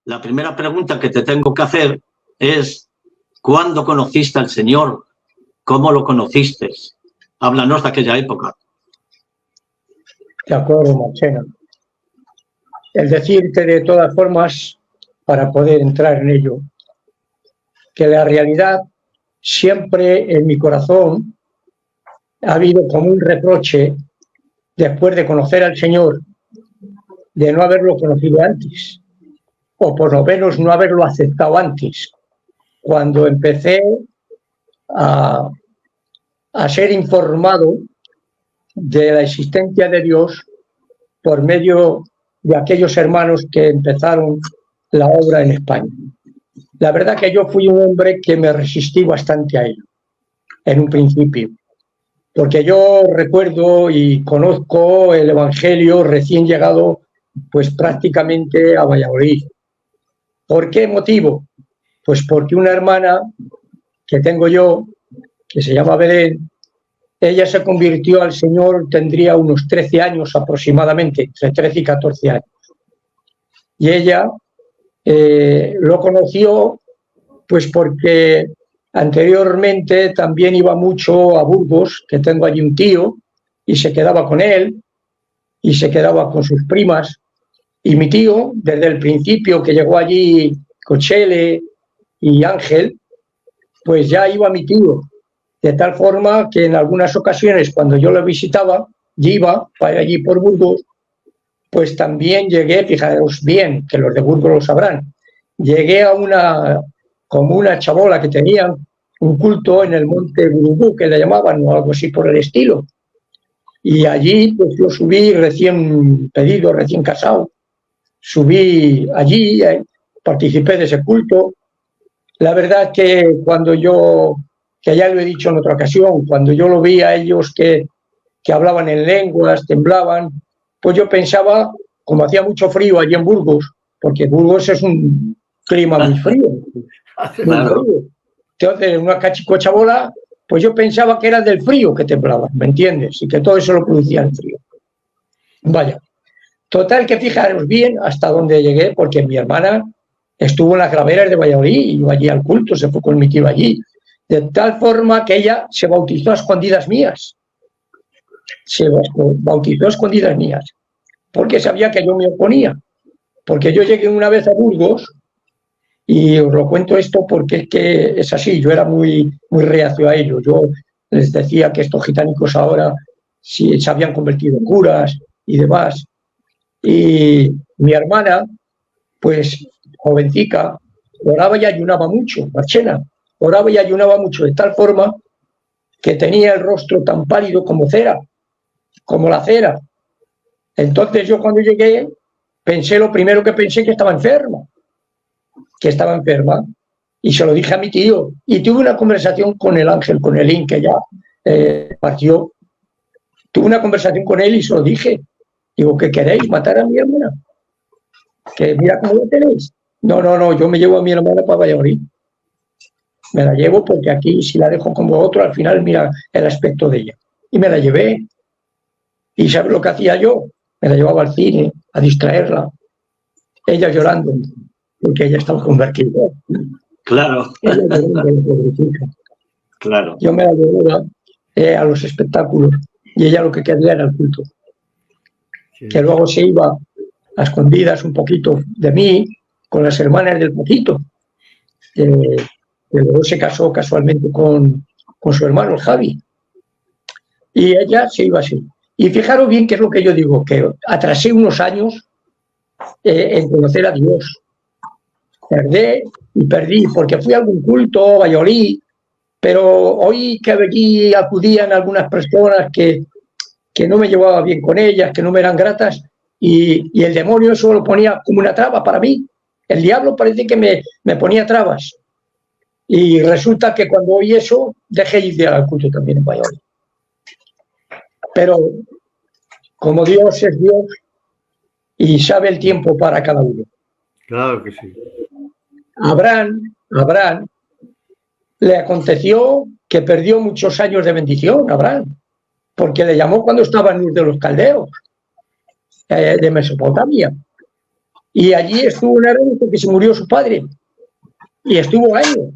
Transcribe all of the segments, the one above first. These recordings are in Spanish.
La primera pregunta que te tengo que hacer es, ¿cuándo conociste al Señor? ¿Cómo lo conociste? Háblanos de aquella época. De acuerdo, Marchena. El decirte de todas formas, para poder entrar en ello, que la realidad siempre en mi corazón ha habido como un reproche, después de conocer al Señor, de no haberlo conocido antes, o por lo menos no haberlo aceptado antes. Cuando empecé a ser informado de la existencia de Dios por medio de aquellos hermanos que empezaron la obra en España. La verdad que yo fui un hombre que me resistí bastante a ello, en un principio, porque yo recuerdo y conozco el Evangelio recién llegado, pues prácticamente a Valladolid. ¿Por qué motivo? Pues porque una hermana que tengo yo, que se llama Belén, ella se convirtió al Señor, tendría unos 13 años aproximadamente, entre 13 y 14 años. Y ella lo conoció pues porque anteriormente también iba mucho a Burgos, que tengo allí un tío, y se quedaba con él, y se quedaba con sus primas. Y mi tío, desde el principio que llegó allí Cochele y Ángel, pues ya iba mi tío. De tal forma que en algunas ocasiones, cuando yo lo visitaba, y iba para allí por Burgos, pues también llegué, fijaros bien, que los de Burgos lo sabrán, llegué a como una chabola que tenían un culto en el monte Burubú, que le llamaban, o algo así por el estilo. Y allí, pues yo subí recién pedido, recién casado, subí allí, participé de ese culto. La verdad que cuando yo, que ya lo he dicho en otra ocasión, cuando yo lo vi a ellos que hablaban en lenguas, temblaban, pues yo pensaba, como hacía mucho frío allí en Burgos, porque Burgos es un clima muy frío, muy frío. Entonces, una cachicochabola, pues yo pensaba que era del frío que temblaban, ¿me entiendes? Y que todo eso lo producía el frío. Vaya, total que fijaros bien hasta dónde llegué, porque mi hermana estuvo en las graveras de Valladolid, y iba allí al culto, se fue con mi tío allí, de tal forma que ella se bautizó a escondidas mías. Se bautizó a escondidas mías, porque sabía que yo me oponía. Porque yo llegué una vez a Burgos, y os lo cuento esto porque es que es así, yo era muy reacio a ello. Yo les decía que estos gitánicos ahora sí se habían convertido en curas y demás. Y mi hermana, pues jovencica, oraba y ayunaba mucho, Marchena, oraba y ayunaba mucho, de tal forma que tenía el rostro tan pálido como cera, como la cera. Entonces yo cuando llegué, lo primero que pensé que estaba enferma, y se lo dije a mi tío, y tuve una conversación con el Ángel, con el IN, que ya partió. Tuve una conversación con él y se lo dije. Digo, ¿qué queréis? ¿Matar a mi hermana? Que mira cómo lo tenéis. No, yo me llevo a mi hermana para Valladolid. Me la llevo porque aquí, si la dejo con vosotros, al final mira el aspecto de ella. Y me la llevé. ¿Y sabes lo que hacía yo? Me la llevaba al cine, a distraerla. Ella llorando, porque ella estaba convertida. Claro. Ella llorando, claro. Yo me la llevaba a los espectáculos, y ella lo que quería era el culto. Sí. Que luego se iba a escondidas un poquito de mí con las hermanas del poquito. Que luego se casó casualmente con su hermano, Javi. Y ella se iba así. Y fijaros bien qué es lo que yo digo, que atrasé unos años en conocer a Dios. Perdí, porque fui a algún culto, a Valladolid, pero oí que allí acudían algunas personas que no me llevaba bien con ellas, que no me eran gratas, y el demonio eso lo ponía como una traba para mí. El diablo parece que me ponía trabas. Y resulta que cuando oí eso, dejé de ir al culto también en Valladolid. Pero como Dios es Dios y sabe el tiempo para cada uno. Claro que sí. Abraham le aconteció que perdió muchos años de bendición, Abraham, porque le llamó cuando estaba en Ur de los Caldeos, de Mesopotamia. Y allí estuvo en Harán porque se murió su padre. Y estuvo años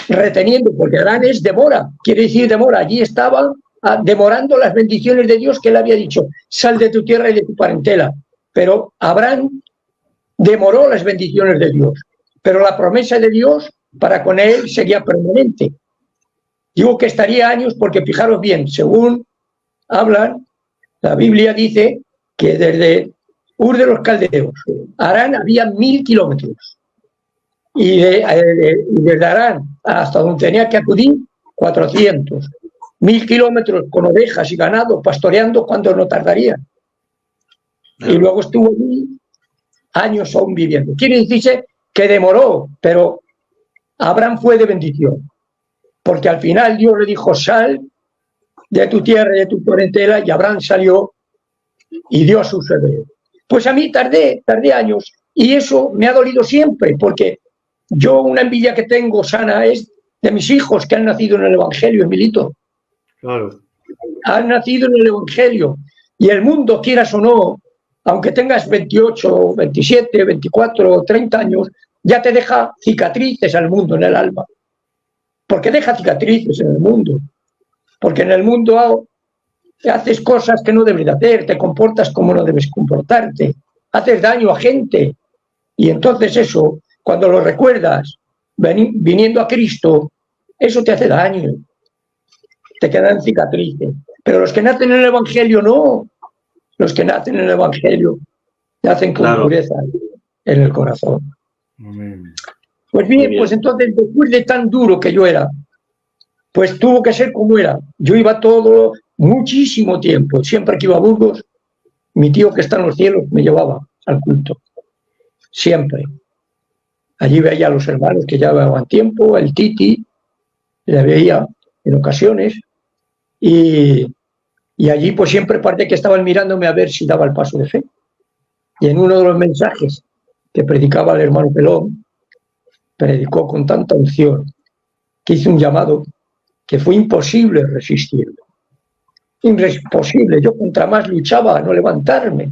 reteniendo, porque Harán es demora, quiere decir demora. Allí estaba demorando las bendiciones de Dios que él había dicho, sal de tu tierra y de tu parentela. Pero Abraham demoró las bendiciones de Dios. Pero la promesa de Dios para con él sería permanente. Digo que estaría años porque, fijaros bien, según hablan, la Biblia dice que desde Ur de los Caldeos a Harán había 1000 kilómetros. Y desde Harán hasta donde tenía que acudir, 400. 1000 kilómetros con ovejas y ganado, pastoreando, ¿cuánto no tardaría? Y luego estuvo allí años aún viviendo. Quiere decirse que demoró, pero Abraham fue de bendición. Porque al final Dios le dijo, sal de tu tierra y de tu parentela, y Abraham salió y dio a sus hebreos. Pues a mí tardé años, y eso me ha dolido siempre, porque yo una envidia que tengo sana es de mis hijos que han nacido en el Evangelio, Emilito. Claro. Han nacido en el Evangelio, y el mundo, quieras o no, aunque tengas 28, 27, 24 o 30 años, ya te deja cicatrices al mundo en el alma. Porque deja cicatrices en el mundo. Porque en el mundo haces cosas que no debes de hacer, te comportas como no debes comportarte, haces daño a gente. Y entonces eso, cuando lo recuerdas, viniendo a Cristo, eso te hace daño. Te quedan cicatrices. Pero los que nacen en el Evangelio no. Los que nacen en el Evangelio nacen con pureza en el corazón. Amén. Pues bien, pues entonces, después de tan duro que yo era, pues tuvo que ser como era. Yo iba todo, muchísimo tiempo. Siempre que iba a Burgos, mi tío que está en los cielos me llevaba al culto. Siempre. Allí veía a los hermanos que ya llevaban tiempo, el Titi, le veía en ocasiones, y allí pues siempre parece que estaban mirándome a ver si daba el paso de fe. Y en uno de los mensajes que predicaba el hermano Pelón, predicó con tanta unción que hizo un llamado que fue imposible resistirlo. Imposible. Yo contra más luchaba a no levantarme,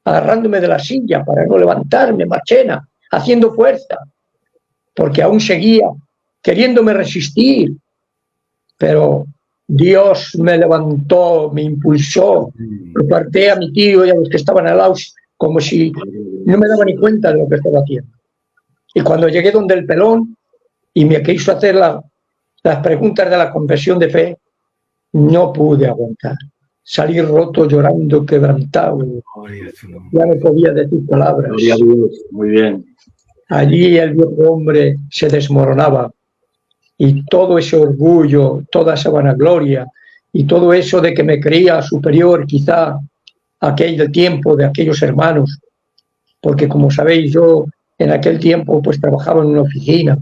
agarrándome de la silla para no levantarme, Marchena, haciendo fuerza, porque aún seguía queriéndome resistir. Pero Dios me levantó, me impulsó, aparté a mi tío y a los que estaban al lado como si no me daba ni cuenta de lo que estaba haciendo. Y cuando llegué donde el Pelón y me quiso hacer las preguntas de la confesión de fe, no pude aguantar. Salí roto, llorando, quebrantado. Ya no podía decir palabras. Muy bien. Allí el viejo hombre se desmoronaba. Y todo ese orgullo, toda esa vanagloria y todo eso de que me creía superior quizá a aquel tiempo de aquellos hermanos, porque como sabéis yo en aquel tiempo pues trabajaba en una oficina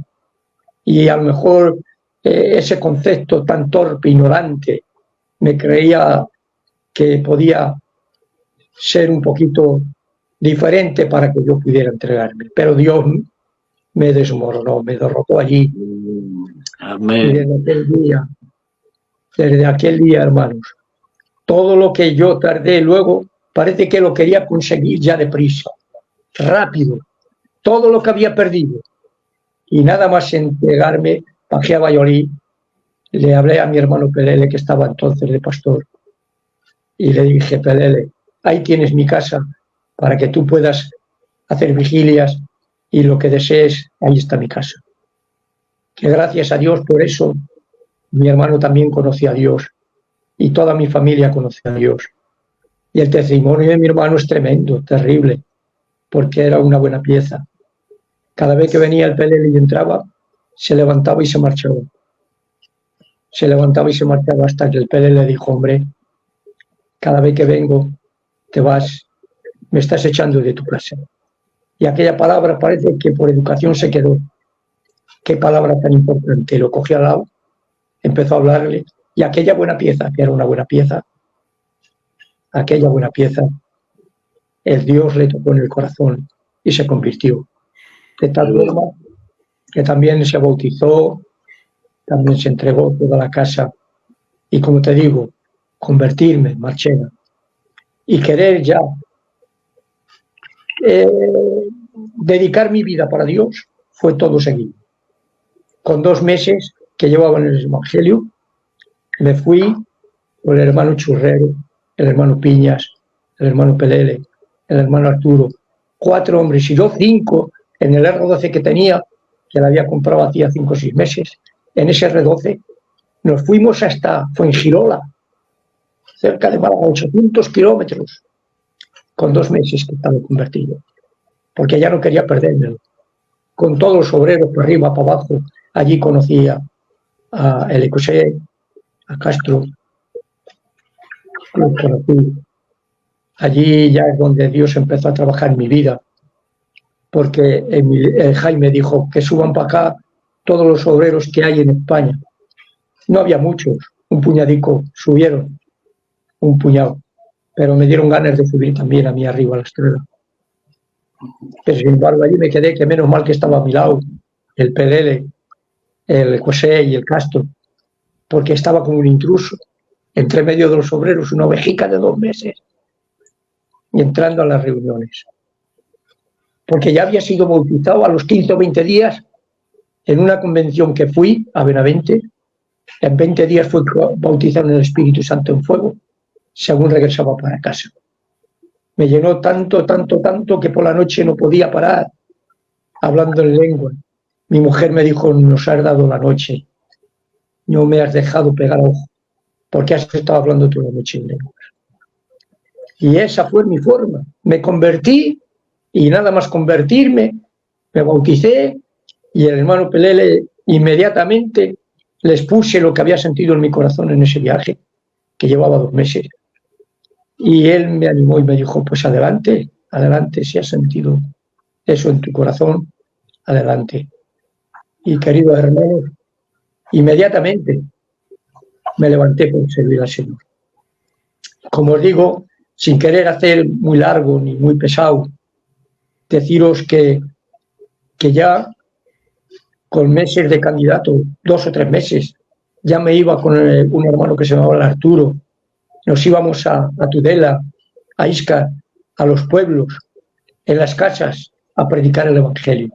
y a lo mejor ese concepto tan torpe, ignorante, me creía que podía ser un poquito diferente para que yo pudiera entregarme, pero Dios me desmoronó, me derrotó allí. Amén. Y desde aquel día, hermanos, todo lo que yo tardé luego, parece que lo quería conseguir ya deprisa, rápido, todo lo que había perdido. Y nada más entregarme, bajé a Valladolid, le hablé a mi hermano Pelele, que estaba entonces de pastor, y le dije, Pelele, ahí tienes mi casa para que tú puedas hacer vigilias y lo que desees, ahí está mi casa. Que gracias a Dios por eso mi hermano también conoció a Dios y toda mi familia conoció a Dios. Y el testimonio de mi hermano es tremendo, terrible, porque era una buena pieza. Cada vez que venía el Pelele y entraba, se levantaba y se marchaba. Se levantaba y se marchaba hasta que el Pelele le dijo, hombre, cada vez que vengo te vas, me estás echando de tu casa. Y aquella palabra parece que por educación se quedó. Qué palabra tan importante. Lo cogió al lado, empezó a hablarle, y aquella buena pieza, que era una buena pieza, aquella buena pieza, el Dios le tocó en el corazón y se convirtió. De tal forma que también se bautizó, también se entregó toda la casa, y como te digo, convertirme, Marchena, y querer ya dedicar mi vida para Dios fue todo seguido. Con 2 meses que llevaba en el Evangelio, me fui con el hermano Churrero, el hermano Piñas, el hermano Pelele, el hermano Arturo, 4 hombres, y yo 5 en el R12 que tenía, que la había comprado hacía 5 o 6 meses. En ese R12 nos fuimos hasta Fuengirola, cerca de Málaga, 800 kilómetros, con 2 meses que estaba convertido, porque ya no quería perdérmelo. Con todos los obreros por arriba, para abajo, allí conocía a El Ecosé, a Castro, los conocí. Allí ya es donde Dios empezó a trabajar en mi vida, porque Jaime dijo que suban para acá todos los obreros que hay en España. No había muchos, un puñadico subieron, un puñado, pero me dieron ganas de subir también a mí arriba a la estrella. Pero sin embargo allí me quedé, que menos mal que estaba a mi lado el PDL, el José y el Castro, porque estaba como un intruso entre medio de los obreros, una ovejica de 2 meses, y entrando a las reuniones. Porque ya había sido bautizado a los 15 o 20 días en una convención que fui a Benavente. En 20 días fue bautizado en el Espíritu Santo en fuego, según regresaba para casa. Me llenó tanto, tanto, tanto que por la noche no podía parar hablando en lengua. Mi mujer me dijo: nos has dado la noche, no me has dejado pegar ojo, porque has estado hablando toda la noche en lengua. Y esa fue mi forma. Me convertí, y nada más convertirme, me bauticé, y el hermano Pelele inmediatamente les puse lo que había sentido en mi corazón en ese viaje, que llevaba 2 meses. Y él me animó y me dijo: pues adelante, adelante, si has sentido eso en tu corazón, adelante. Y queridos hermanos, inmediatamente me levanté por servir al Señor. Como os digo, sin querer hacer muy largo ni muy pesado, deciros que ya con meses de candidato, 2 o 3 meses, ya me iba con un hermano que se llamaba Arturo. Nos íbamos a Tudela, a Iscar, a los pueblos, en las casas, a predicar el Evangelio,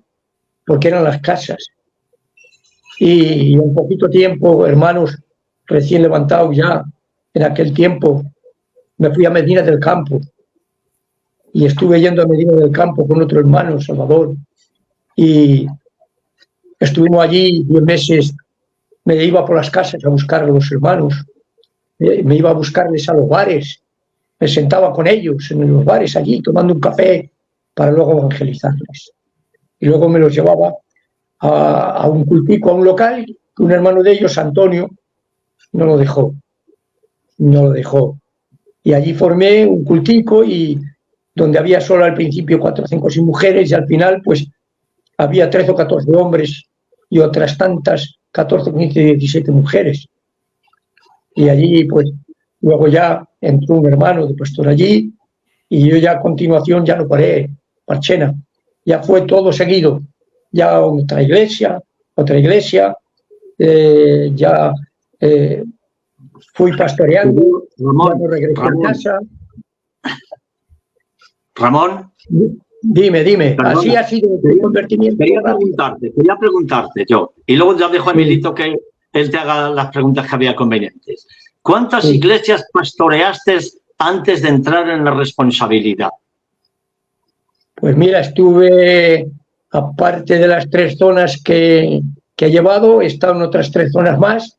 porque eran las casas. Y en poquito tiempo, hermanos recién levantados ya, en aquel tiempo, me fui a Medina del Campo y estuve yendo a Medina del Campo con otro hermano, Salvador, y estuvimos allí 10 meses. Me iba por las casas a buscar a los hermanos, me iba a buscarles a los bares, me sentaba con ellos en los bares allí tomando un café para luego evangelizarles. Y luego me los llevaba a un cultico, a un local, que un hermano de ellos, Antonio, no lo dejó. Y allí formé un cultico, y donde había solo al principio 4, 5, 6 mujeres, y al final pues había 13 o 14 hombres y otras tantas, 14, 15, 17 mujeres. Y allí pues luego ya entró un hermano de pastor allí, y yo ya a continuación ya no paré, Marchena, ya fue todo seguido, ya otra iglesia, ya fui pastoreando, Ramón, ya no regresé a casa. Ramón. Dime, Perdona, así ha sido el convertimiento. Quería preguntarte yo, y luego ya dejo a Emilito que él te haga las preguntas que había convenientes. ¿Cuántas iglesias pastoreaste antes de entrar en la responsabilidad? Pues mira, estuve, aparte de las 3 zonas que he llevado, he estado en otras 3 zonas más.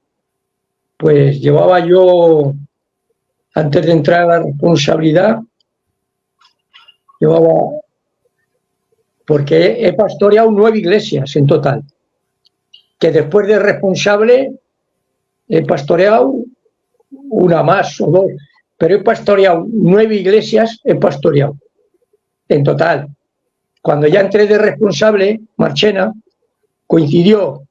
Pues llevaba yo, antes de entrar a la responsabilidad, porque he pastoreado 9 iglesias en total, que después de responsable he pastoreado una más o 2, pero he pastoreado 9 iglesias, en total. Cuando ya entré de responsable, Marchena, coincidió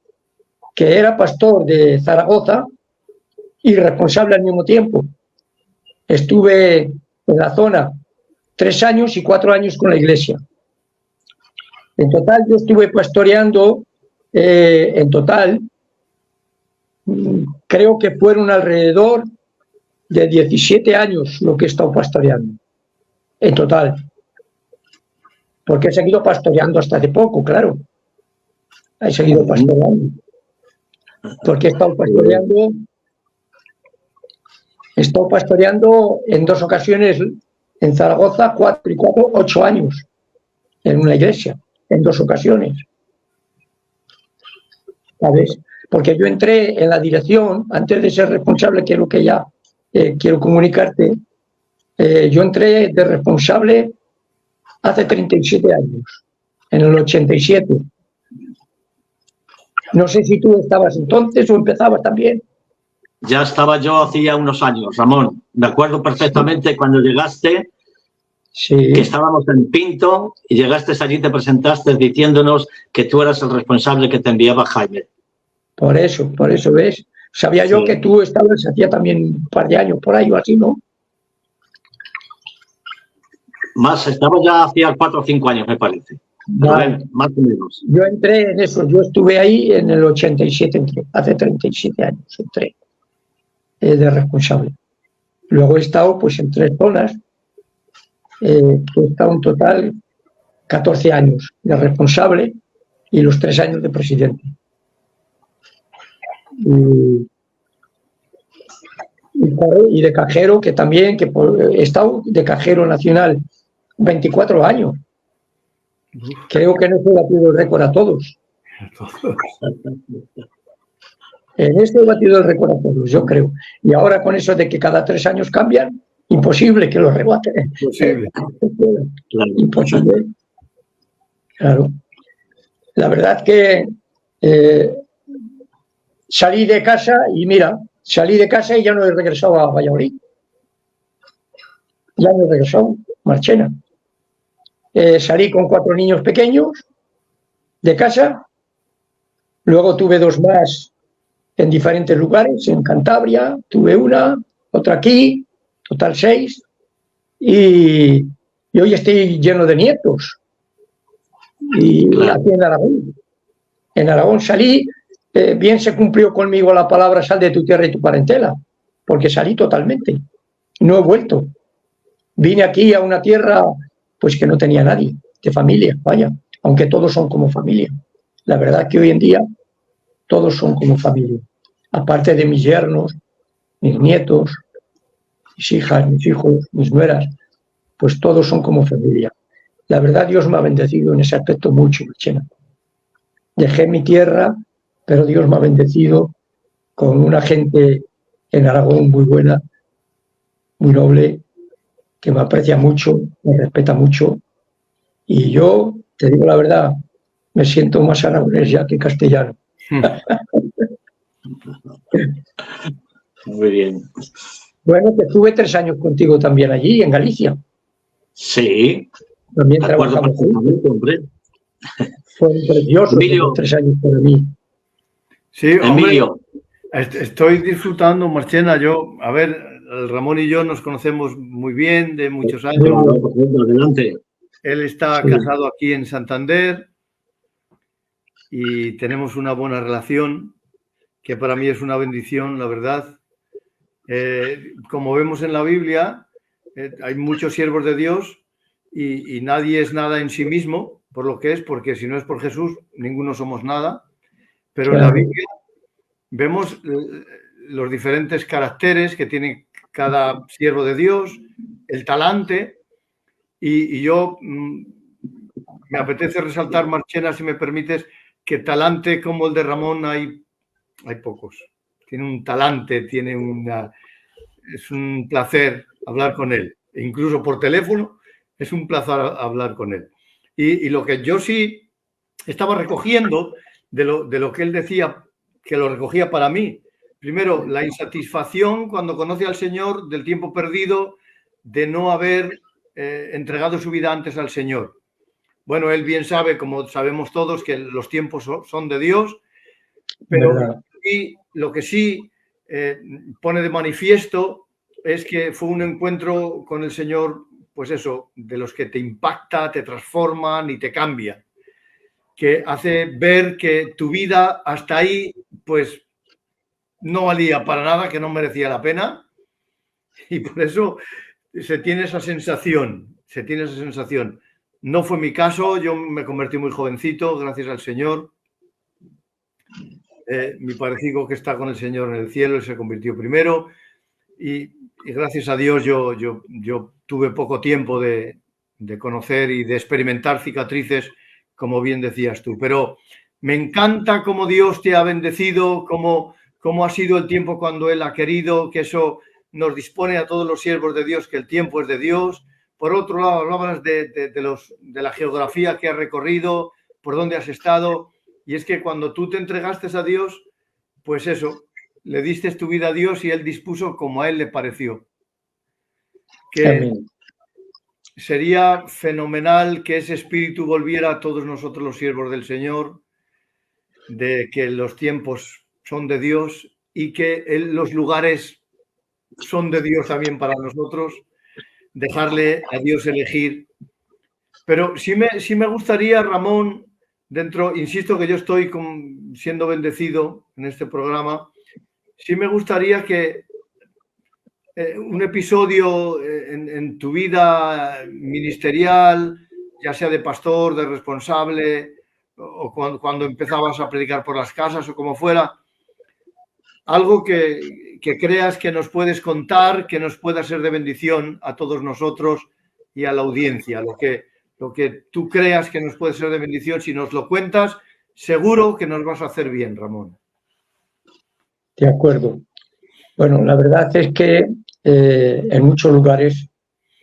que era pastor de Zaragoza y responsable al mismo tiempo. Estuve en la zona 3 años y 4 años con la iglesia. En total yo estuve pastoreando, en total, creo que fueron alrededor de 17 años lo que he estado pastoreando, en total. porque he seguido pastoreando hasta hace poco, claro. He seguido pastoreando. Porque he estado pastoreando en 2 ocasiones en Zaragoza, 4 y 4, 8 años en una iglesia, en 2 ocasiones. ¿Sabes? Porque yo entré en la dirección, antes de ser responsable, que es lo que ya quiero comunicarte, yo entré de responsable hace 37 años, en el 87. No sé si tú estabas entonces o empezabas también. Ya estaba yo hacía unos años, Ramón. Me acuerdo perfectamente cuando llegaste, Sí. que estábamos en Pinto y llegaste allí y te presentaste diciéndonos que tú eras el responsable que te enviaba Jaime. Por eso, ¿ves? Sabía yo que tú estabas hacía también un par de años por ahí o así, ¿no? Más, estaba ya hacía 4 o 5 años, me parece. Vale. Más o menos. Yo entré en eso, yo estuve ahí en el 87, hace 37 años entré de responsable. Luego he estado pues en 3 zonas, he estado en total 14 años de responsable y los 3 años de presidente. Y de cajero, que también, que he estado de cajero nacional 24 años. Creo que no se he batido el récord a todos. En este he batido el récord a todos, yo creo. Y ahora con eso de que cada 3 años cambian, imposible que lo rebaten. Imposible. Imposible. Claro. La verdad que salí de casa y mira, salí de casa y ya no he regresado a Valladolid. Ya no he regresado, Marchena. Salí con 4 niños pequeños de casa. Luego tuve 2 más en diferentes lugares, en Cantabria, tuve una, otra aquí, total 6. Y hoy estoy lleno de nietos. Y aquí en Aragón. En Aragón salí, bien se cumplió conmigo la palabra sal de tu tierra y tu parentela, porque salí totalmente. No he vuelto. Vine aquí a una tierra pues que no tenía nadie, de familia, vaya, aunque todos son como familia. La verdad que hoy en día todos son como familia. Aparte de mis yernos, mis nietos, mis hijas, mis hijos, mis nueras, pues todos son como familia. La verdad Dios me ha bendecido en ese aspecto mucho, Marchena. Dejé mi tierra, pero Dios me ha bendecido con una gente en Aragón muy buena, muy noble, que me aprecia mucho, me respeta mucho. Y yo, te digo la verdad, me siento más aragonés ya que castellano. Muy bien. Bueno, que estuve 3 años contigo también allí, en Galicia. Sí. También trabajamos juntos. Fueron preciosos los 3 años para mí. Sí, Emilio. Hombre, estoy disfrutando, Marchena. Yo, a ver, Ramón y yo nos conocemos muy bien de muchos años. Adelante. Él está casado aquí en Santander y tenemos una buena relación, que para mí es una bendición, la verdad. Como vemos en la Biblia, hay muchos siervos de Dios y nadie es nada en sí mismo, por lo que es, porque si no es por Jesús, ninguno somos nada. Pero en la Biblia vemos los diferentes caracteres que tiene cada siervo de Dios, el talante, y yo me apetece resaltar, Marchena, si me permites, que talante como el de Ramón hay pocos. Tiene un talante, es un placer hablar con él. E incluso por teléfono es un placer hablar con él. Y lo que yo sí estaba recogiendo de lo que él decía, que lo recogía para mí. Primero, la insatisfacción cuando conoce al Señor del tiempo perdido, de no haber entregado su vida antes al Señor. Bueno, él bien sabe, como sabemos todos, que los tiempos son de Dios, pero lo que sí pone de manifiesto es que fue un encuentro con el Señor, pues eso, de los que te impacta, te transforman y te cambian, que hace ver que tu vida hasta ahí, pues no valía para nada, que no merecía la pena, y por eso se tiene esa sensación. No fue mi caso, yo me convertí muy jovencito, gracias al Señor. Mi parecido que está con el Señor en el cielo, él se convirtió primero y gracias a Dios yo tuve poco tiempo de conocer y de experimentar cicatrices, como bien decías tú, pero me encanta cómo Dios te ha bendecido, cómo ha sido el tiempo cuando Él ha querido, que eso nos dispone a todos los siervos de Dios, que el tiempo es de Dios. Por otro lado, hablabas de la geografía que has recorrido, por dónde has estado, y es que cuando tú te entregaste a Dios, pues eso, le diste tu vida a Dios y Él dispuso como a Él le pareció. Que Amén. sería fenomenal que ese espíritu volviera a todos nosotros los siervos del Señor, de que los tiempos son de Dios y que los lugares son de Dios también para nosotros, dejarle a Dios elegir. Pero sí me gustaría, Ramón, insisto que yo estoy siendo bendecido en este programa, sí me gustaría que un episodio en tu vida ministerial, ya sea de pastor, de responsable, o cuando empezabas a predicar por las casas o como fuera, algo que creas que nos puedes contar, que nos pueda ser de bendición a todos nosotros y a la audiencia. Lo que tú creas que nos puede ser de bendición, si nos lo cuentas, seguro que nos vas a hacer bien, Ramón. De acuerdo. Bueno, la verdad es que en muchos lugares,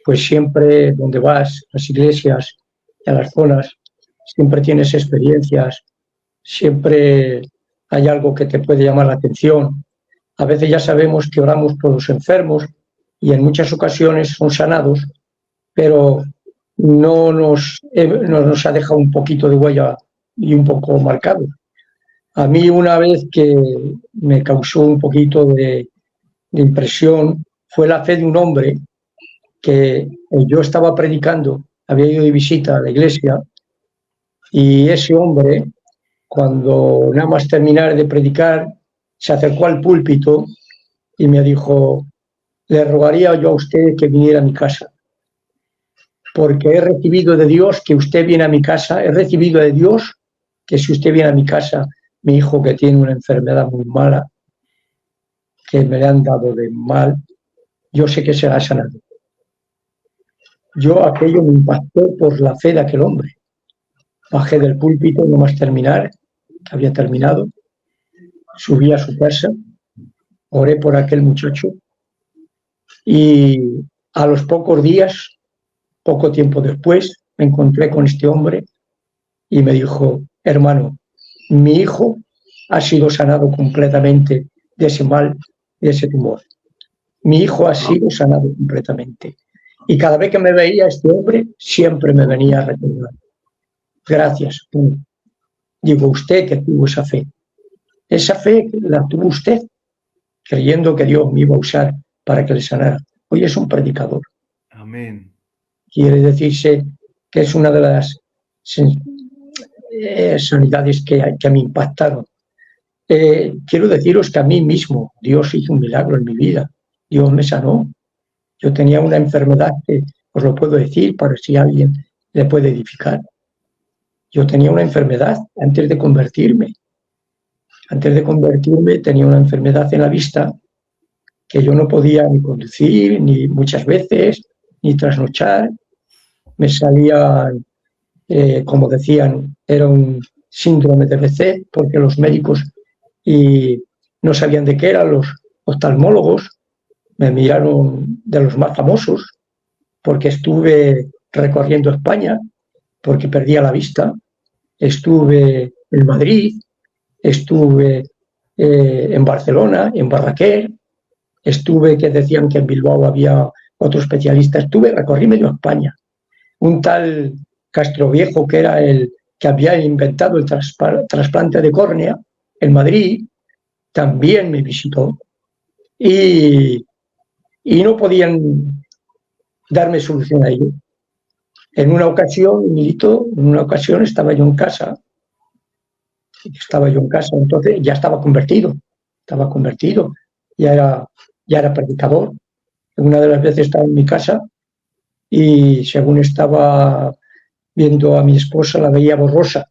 pues siempre donde vas, las iglesias y a las zonas, siempre tienes experiencias, siempre hay algo que te puede llamar la atención. A veces ya sabemos que oramos por los enfermos y en muchas ocasiones son sanados, pero no nos ha dejado un poquito de huella y un poco marcado. A mí una vez que me causó un poquito de impresión fue la fe de un hombre que yo estaba predicando, había ido de visita a la iglesia y ese hombre, cuando nada más terminar de predicar, se acercó al púlpito y me dijo: le rogaría yo a usted que viniera a mi casa, porque he recibido de Dios que usted viene a mi casa, he recibido de Dios que si usted viene a mi casa, mi hijo que tiene una enfermedad muy mala, que me le han dado de mal, yo sé que será sanado. Yo aquello me impactó por la fe de aquel hombre. Bajé del púlpito, no más terminar, había terminado, subí a su casa, oré por aquel muchacho y a los pocos días, poco tiempo después, me encontré con este hombre y me dijo: hermano, mi hijo ha sido sanado completamente de ese mal, de ese tumor. Mi hijo ha sido sanado completamente. Y cada vez que me veía este hombre, siempre me venía a recordar: gracias, tú. Digo, usted que tuvo esa fe. Esa fe la tuvo usted, creyendo que Dios me iba a usar para que le sanara. Hoy es un predicador. Amén. Quiere decirse que es una de las sanidades que me impactaron. Quiero deciros que a mí mismo Dios hizo un milagro en mi vida. Dios me sanó. Yo tenía una enfermedad que os lo puedo decir para si alguien le puede edificar. Yo tenía una enfermedad antes de convertirme. Antes de convertirme tenía una enfermedad en la vista que yo no podía ni conducir, ni muchas veces, ni trasnochar. Me salían, como decían, era un síndrome de Behçet, porque los médicos no sabían de qué eran, los oftalmólogos me miraron de los más famosos, porque estuve recorriendo España, porque perdía la vista, estuve en Madrid, estuve en Barcelona, en Barraquer, estuve que decían que en Bilbao había otro especialista, recorrí medio España. Un tal Castroviejo, que era el que había inventado el trasplante de córnea en Madrid, también me visitó y no podían darme solución a ello. En una ocasión, Milito, estaba yo en casa, entonces ya estaba convertido, ya era predicador. Una de las veces estaba en mi casa y según estaba viendo a mi esposa, la veía borrosa.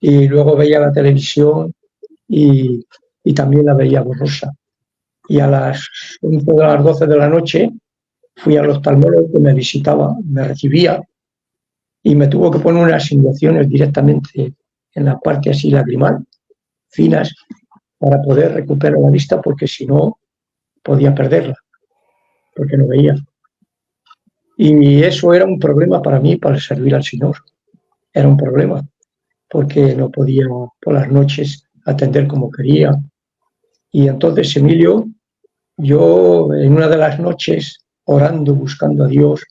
Y luego veía la televisión y también la veía borrosa. Y a las 11 de las 12 de la noche fui al oftalmólogo que me visitaba, me recibía y me tuvo que poner unas inyecciones directamente en la parte así lagrimal, finas, para poder recuperar la vista, porque si no podía perderla, porque no veía. Y eso era un problema para mí, para servir al Señor. Era un problema, porque no podía por las noches atender como quería. Y entonces, Emilio, yo en una de las noches, orando, buscando a Dios,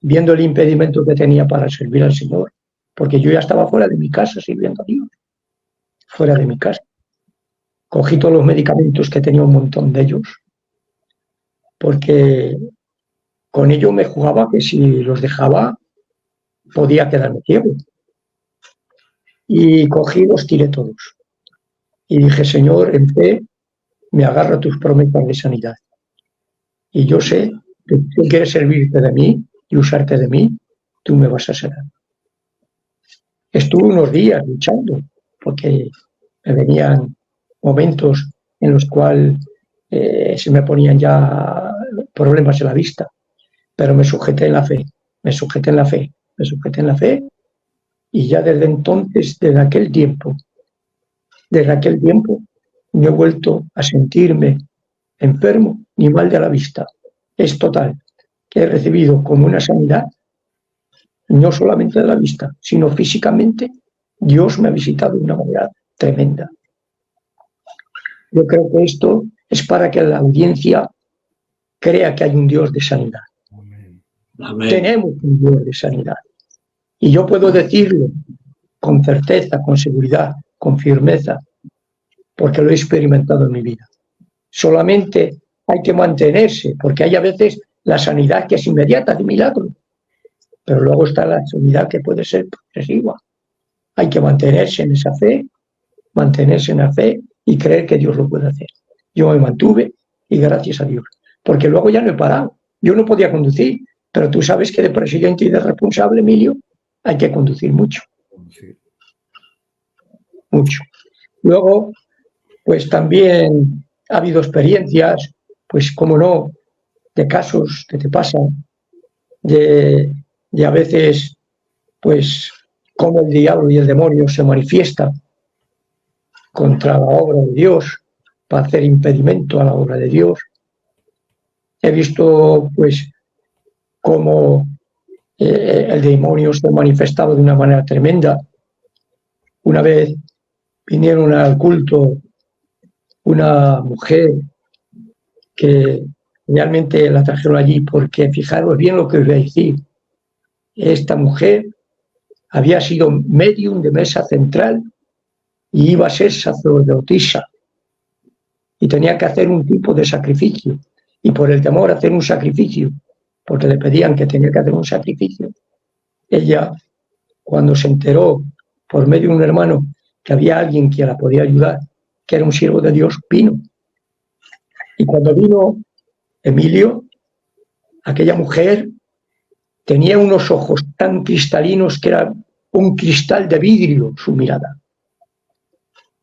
viendo el impedimento que tenía para servir al Señor, porque yo ya estaba fuera de mi casa sirviendo a Dios, fuera de mi casa. Cogí todos los medicamentos, que tenía un montón de ellos, porque con ello me jugaba que si los dejaba podía quedarme ciego. Y cogí, los tiré todos. Y dije, Señor, en fe me agarro a tus promesas de sanidad. Y yo sé que tú quieres servirte de mí y usarte de mí, tú me vas a sanar. Estuve unos días luchando, porque me venían momentos en los cuales se me ponían ya problemas en la vista, pero me sujeté en la fe, me sujeté en la fe, me sujeté en la fe, y ya desde entonces, desde aquel tiempo, no he vuelto a sentirme enfermo ni mal de la vista. Es total, que he recibido como una sanidad, no solamente de la vista, sino físicamente. Dios me ha visitado de una manera tremenda. Yo creo que esto es para que la audiencia crea que hay un Dios de sanidad. Amén. Amén. Tenemos un Dios de sanidad. Y yo puedo decirlo con certeza, con seguridad, con firmeza, porque lo he experimentado en mi vida. Solamente hay que mantenerse, porque hay a veces la sanidad que es inmediata, de milagro, pero luego está la sanidad que puede ser progresiva. Hay que mantenerse en esa fe, mantenerse en la fe y creer que Dios lo puede hacer. Yo me mantuve y gracias a Dios, porque luego ya no he parado. Yo no podía conducir, pero tú sabes que de presidente y de responsable, Emilio, hay que conducir mucho. Sí. Mucho. Luego, pues también ha habido experiencias, pues como no, de casos que te pasan, de a veces, pues, cómo el diablo y el demonio se manifiestan contra la obra de Dios, para hacer impedimento a la obra de Dios. He visto, pues, cómo el demonio se ha manifestado de una manera tremenda. Una vez vinieron al culto una mujer que realmente la trajeron allí, porque fijaros bien lo que os voy a decir. Esta mujer había sido medium de mesa central y iba a ser sacerdotisa y tenía que hacer un tipo de sacrificio, y por el temor a hacer un sacrificio, porque le pedían que tenía que hacer un sacrificio, ella, cuando se enteró por medio de un hermano que había alguien que la podía ayudar, que era un siervo de Dios, vino. Y cuando vino Emilio, aquella mujer tenía unos ojos tan cristalinos que era un cristal de vidrio su mirada.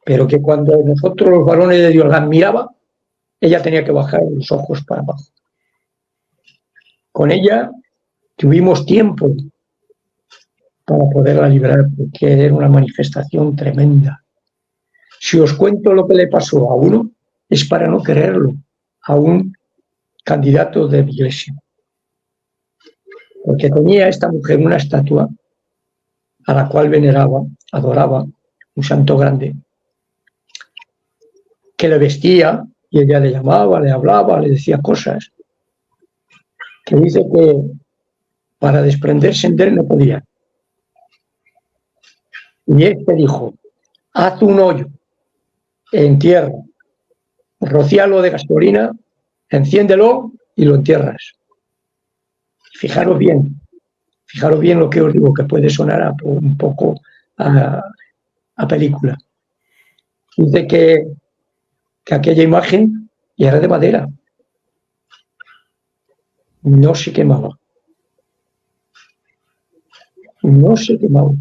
Pero que cuando nosotros los varones de Dios la miraba, ella tenía que bajar los ojos para abajo. Con ella tuvimos tiempo para poderla librar, porque era una manifestación tremenda. Si os cuento lo que le pasó a uno, es para no creerlo, a un candidato de mi iglesia. Porque tenía esta mujer una estatua a la cual veneraba, adoraba, un santo grande, que le vestía y ella le llamaba, le hablaba, le decía cosas, que dice que para desprenderse de él no podía. Y este dijo, haz un hoyo en tierra, rocíalo de gasolina, enciéndelo y lo entierras. Fijaros bien lo que os digo, que puede sonar un poco a película. Dice que aquella imagen era de madera, no se quemaba. no se quemaba.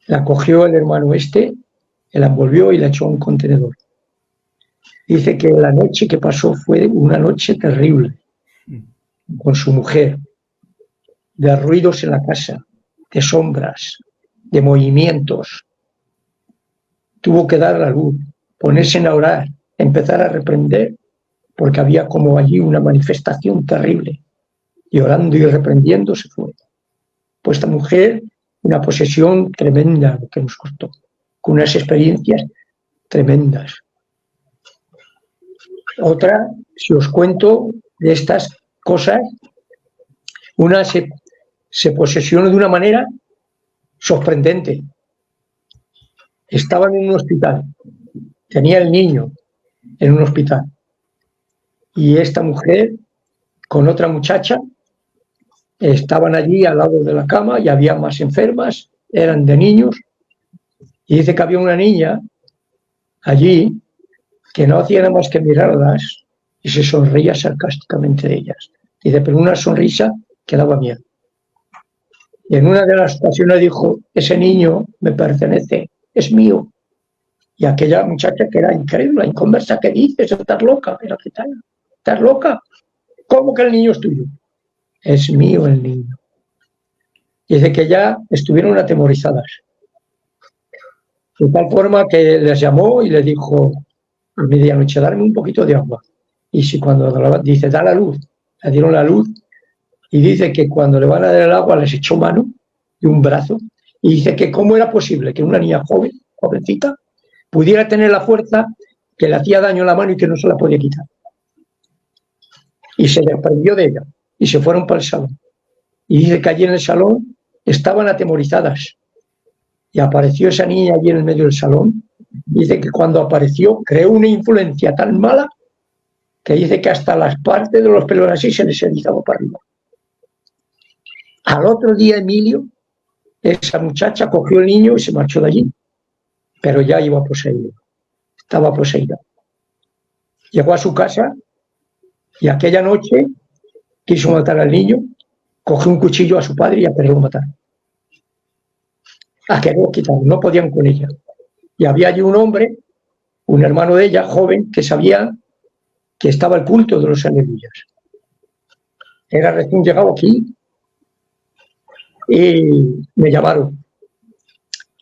La cogió el hermano la envolvió y la echó a un contenedor. Dice que la noche que pasó fue una noche terrible con su mujer, de ruidos en la casa, de sombras, de movimientos. Tuvo que dar la luz, ponerse a orar, empezar a reprender, porque había como allí una manifestación terrible. Y orando y reprendiendo se fue. Pues esta mujer, una posesión tremenda lo que nos costó, con unas experiencias tremendas. Otra, si os cuento de estas cosas, una se posesionó de una manera sorprendente. Estaban en un hospital, tenía el niño en un hospital, y esta mujer con otra muchacha estaban allí al lado de la cama y había más enfermas, eran de niños, y dice que había una niña allí que no hacía nada más que mirarlas y se sonreía sarcásticamente de ellas. Dice, pero una sonrisa que daba miedo. Y en una de las ocasiones dijo, ese niño me pertenece, es mío. Y aquella muchacha que era incrédula, inconversa, ¿qué dices? Estás loca, pero ¿qué tal? ¿Estás loca? ¿Cómo que el niño es tuyo? Es mío el niño. Dice que ya estuvieron atemorizadas. De tal forma que les llamó y les dijo a medianoche, darme un poquito de agua. Y si cuando dice, da la luz, le dieron la luz, y dice que cuando le van a dar el agua les echó mano y un brazo, y dice que cómo era posible que una niña jovencita, pudiera tener la fuerza que le hacía daño en la mano y que no se la podía quitar. Y se desprendió de ella y se fueron para el salón. Y dice que allí en el salón estaban atemorizadas. Y apareció esa niña allí en el medio del salón. Dice que cuando apareció creó una influencia tan mala que dice que hasta las partes de los pelos así se les erizaba para arriba. Al otro día Emilio, esa muchacha cogió el niño y se marchó de allí. Pero ya iba poseído. Estaba poseída. Llegó a su casa y aquella noche quiso matar al niño, cogió un cuchillo a su padre y a quererlo matar. A quererlo quitar, no podían con ella. Y había allí un hombre, un hermano de ella, joven, que sabía que estaba el culto de los aleluyas. Era recién llegado aquí y me llamaron.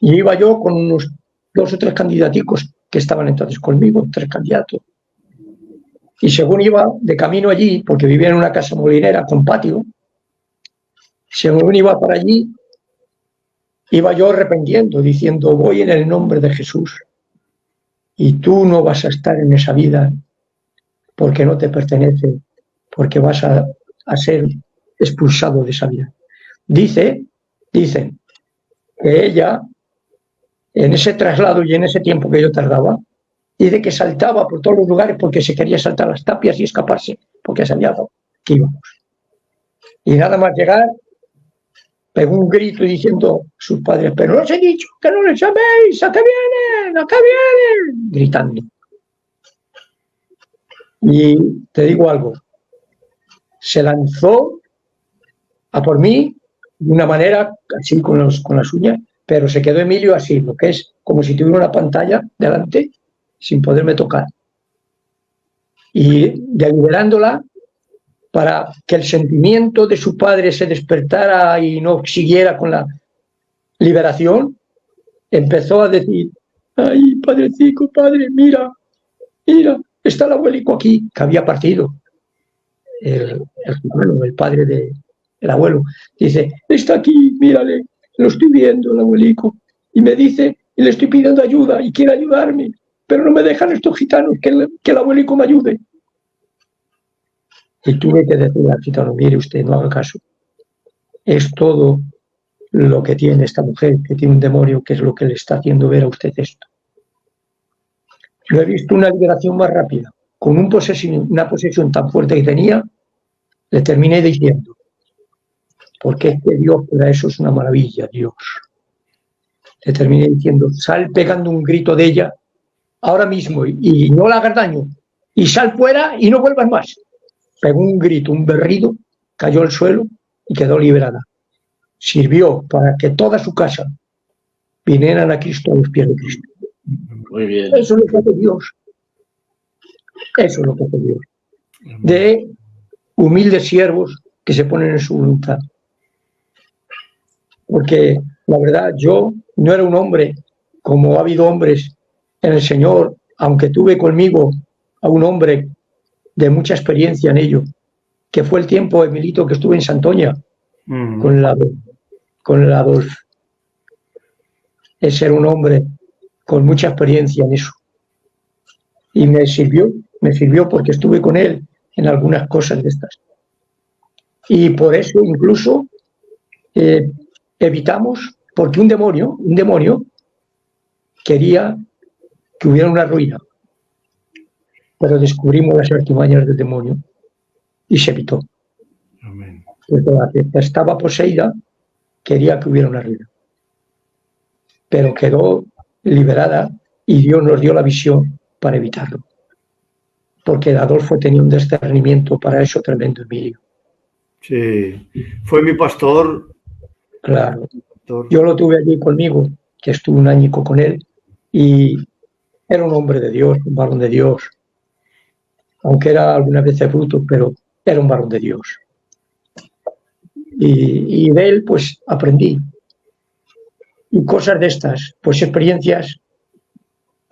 Y iba yo con unos 2 o 3 candidaticos que estaban entonces conmigo, 3 candidatos. Y según iba de camino allí, porque vivía en una casa molinera con patio, según iba para allí, iba yo arrepentiendo, diciendo, voy en el nombre de Jesús. Y tú no vas a estar en esa vida porque no te pertenece, porque vas a ser expulsado de esa vida. Dicen que ella, en ese traslado y en ese tiempo que yo tardaba, dice que saltaba por todos los lugares porque se quería saltar las tapias y escaparse, porque sabía que íbamos. Y nada más llegar, pegó un grito diciendo a sus padres, pero no os he dicho que no les llaméis, acá vienen, gritando. Y te digo algo, se lanzó a por mí de una manera así con las uñas, pero se quedó Emilio así, lo que es como si tuviera una pantalla delante sin poderme tocar. Y deliberándola para que el sentimiento de su padre se despertara y no siguiera con la liberación, empezó a decir, ay, padrecico, padre, mira, está el abuelico aquí, que había partido. El padre del abuelo, dice, está aquí, mírale, lo estoy viendo el abuelico, y me dice, y le estoy pidiendo ayuda, y quiere ayudarme, pero no me dejan estos gitanos que el abuelico me ayude. Y tuve que decirle al gitano, mire usted, no haga caso. Es todo lo que tiene esta mujer, que tiene un demonio, que es lo que le está haciendo ver a usted esto. Yo he visto una liberación más rápida. Con una posesión tan fuerte que tenía, le terminé diciendo, porque es que Dios, para eso es una maravilla, Dios. Le terminé diciendo, sal pegando un grito de ella, ahora mismo, y no le hagas daño, y sal fuera y no vuelvas más. Pegó un grito, un berrido, cayó al suelo y quedó liberada. sirvió para que toda su casa vinieran a Cristo, a los pies de Cristo. Muy bien. Eso es lo que hace Dios. Eso es lo que hace Dios. De humildes siervos que se ponen en su voluntad. Porque la verdad, yo no era un hombre como ha habido hombres en el Señor, aunque tuve conmigo a un hombre de mucha experiencia en ello, que fue el tiempo, Emilito, que estuve en Santoña con la Adolf. Ese era un hombre con mucha experiencia en eso. Y me sirvió porque estuve con él en algunas cosas de estas. Y por eso incluso evitamos, porque un demonio quería que hubiera una ruina, pero descubrimos las artimañas del demonio y se evitó. Amén. Porque la que estaba poseída quería que hubiera una ruina, pero quedó liberada y Dios nos dio la visión para evitarlo, porque Adolfo tenía un discernimiento para eso tremendo, Emilio. Sí, fue mi pastor. Claro, yo lo tuve allí conmigo, que estuve un añico con él, y era un hombre de Dios, un varón de Dios, aunque era algunas veces bruto, pero era un varón de Dios. Y de él, pues, aprendí. Y cosas de estas, pues, experiencias,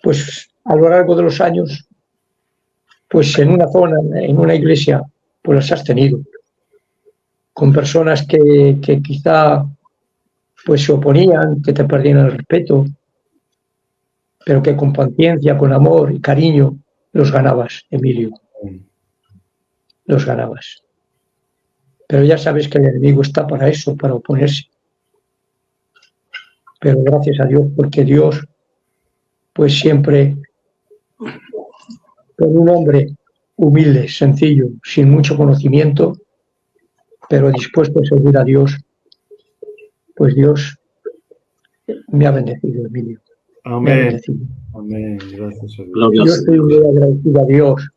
pues, a lo largo de los años, pues, en una zona, en una iglesia, pues, las has tenido. Con personas que quizá, pues, se oponían, que te perdían el respeto, pero que con paciencia, con amor y cariño, los ganabas, Emilio. Los ganabas. Pero ya sabes que el enemigo está para eso, para oponerse. Pero gracias a Dios, porque Dios, pues siempre, con un hombre humilde, sencillo, sin mucho conocimiento, pero dispuesto a servir a Dios, pues Dios me ha bendecido, Emilio. Amén. Amén. Gracias a Dios. Yo estoy muy agradecido a Dios.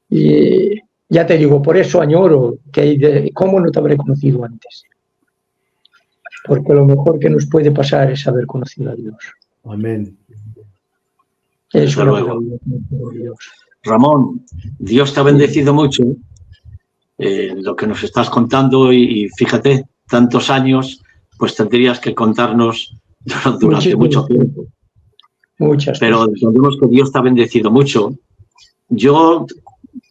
Y ya te digo, por eso añoro que cómo no te habré conocido antes. Porque lo mejor que nos puede pasar es haber conocido a Dios. Amén. Eso luego. Ramón, Dios te ha bendecido mucho lo que nos estás contando y fíjate, tantos años, pues tendrías que contarnos durante mucho tiempo. Muchas pero entendemos que Dios te ha bendecido mucho. Yo,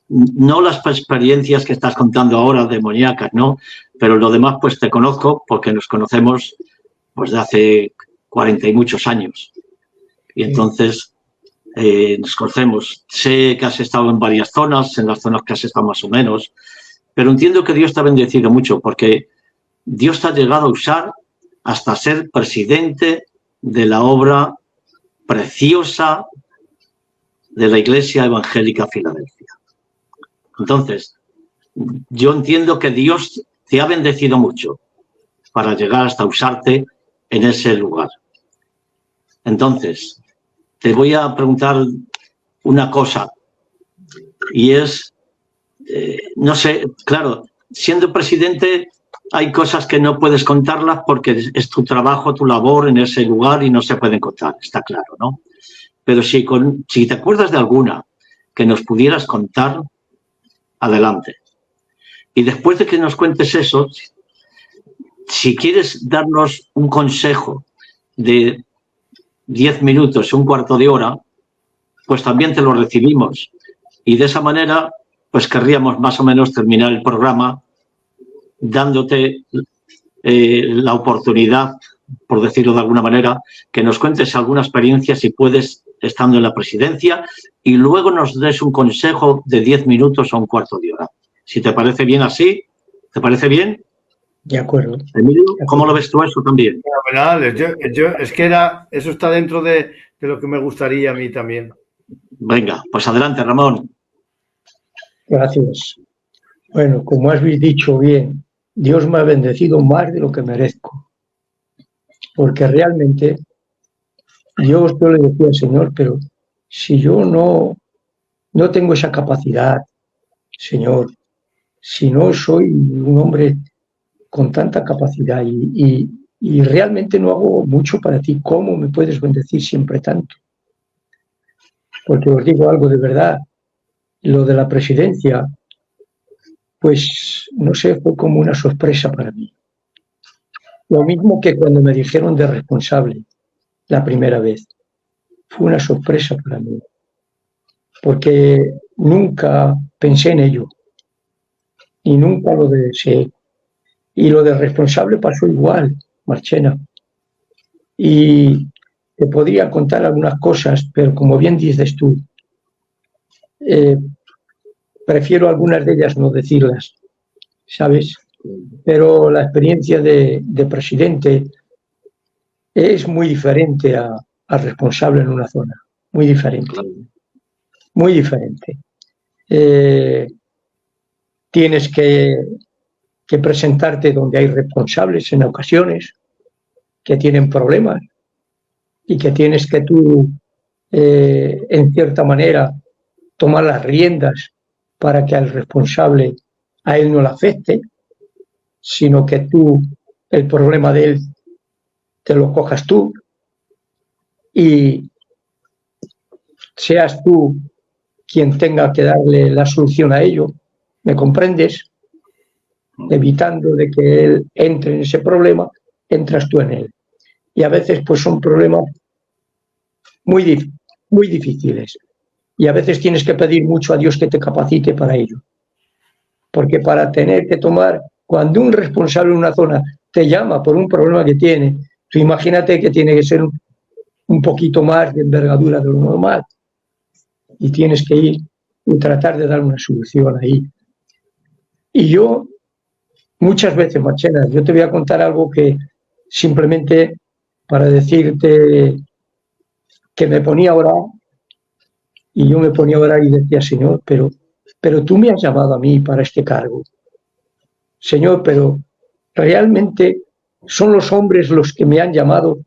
no las experiencias que estás contando ahora demoníacas, ¿no? Pero lo demás, pues te conozco porque nos conocemos pues de hace 40 y muchos años. Y entonces nos conocemos. Sé que has estado en varias zonas, en las zonas que has estado más o menos, pero entiendo que Dios te ha bendecido mucho porque Dios te ha llegado a usar hasta ser presidente de la obra preciosa de la Iglesia Evangélica Filadelfia. Entonces, yo entiendo que Dios te ha bendecido mucho para llegar hasta usarte en ese lugar. Entonces, te voy a preguntar una cosa y es, no sé, claro, siendo presidente hay cosas que no puedes contarlas porque es tu trabajo, tu labor en ese lugar y no se pueden contar, está claro, ¿no? Pero si te acuerdas de alguna que nos pudieras contar, adelante. Y después de que nos cuentes eso, si quieres darnos un consejo de 10 minutos, un cuarto de hora, pues también te lo recibimos. Y de esa manera, pues querríamos más o menos terminar el programa dándote la oportunidad, por decirlo de alguna manera, que nos cuentes alguna experiencia, si puedes, estando en la presidencia, y luego nos des un consejo de 10 minutos o un cuarto de hora. Si te parece bien así, ¿te parece bien? De acuerdo. Emilio, ¿cómo lo ves tú eso también? Fenomenal. Es que eso está dentro de lo que me gustaría a mí también. Venga, pues adelante, Ramón. Gracias. Bueno, como has dicho bien, Dios me ha bendecido más de lo que merezco. Porque realmente yo le decía al Señor, pero si yo no tengo esa capacidad, Señor, si no soy un hombre con tanta capacidad y realmente no hago mucho para ti. ¿Cómo me puedes bendecir siempre tanto? Porque os digo algo de verdad, lo de la presidencia, pues no sé, fue como una sorpresa para mí. Lo mismo que cuando me dijeron de responsable la primera vez. Fue una sorpresa para mí, porque nunca pensé en ello y nunca lo deseé. Y lo de responsable pasó igual, Marchena. Y te podría contar algunas cosas, pero como bien dices tú, prefiero algunas de ellas no decirlas, ¿sabes? Pero la experiencia de presidente es muy diferente a responsable en una zona, muy diferente, muy diferente. Tienes que presentarte donde hay responsables en ocasiones que tienen problemas y que tienes que tú, en cierta manera, tomar las riendas para que al responsable a él no le afecte, sino que tú, el problema de él, te lo cojas tú y seas tú quien tenga que darle la solución a ello, ¿me comprendes? Evitando de que él entre en ese problema, entras tú en él. Y a veces pues son problemas muy difíciles. Y a veces tienes que pedir mucho a Dios que te capacite para ello. Porque para tener que tomar, cuando un responsable en una zona te llama por un problema que tiene, tú imagínate que tiene que ser un poquito más de envergadura de lo normal. Y tienes que ir y tratar de dar una solución ahí. Y yo, muchas veces, Marchena, yo te voy a contar algo que simplemente para decirte que me ponía a orar, y yo me ponía a orar y decía, Señor, pero tú me has llamado a mí para este cargo. Señor, pero realmente son los hombres los que me han llamado,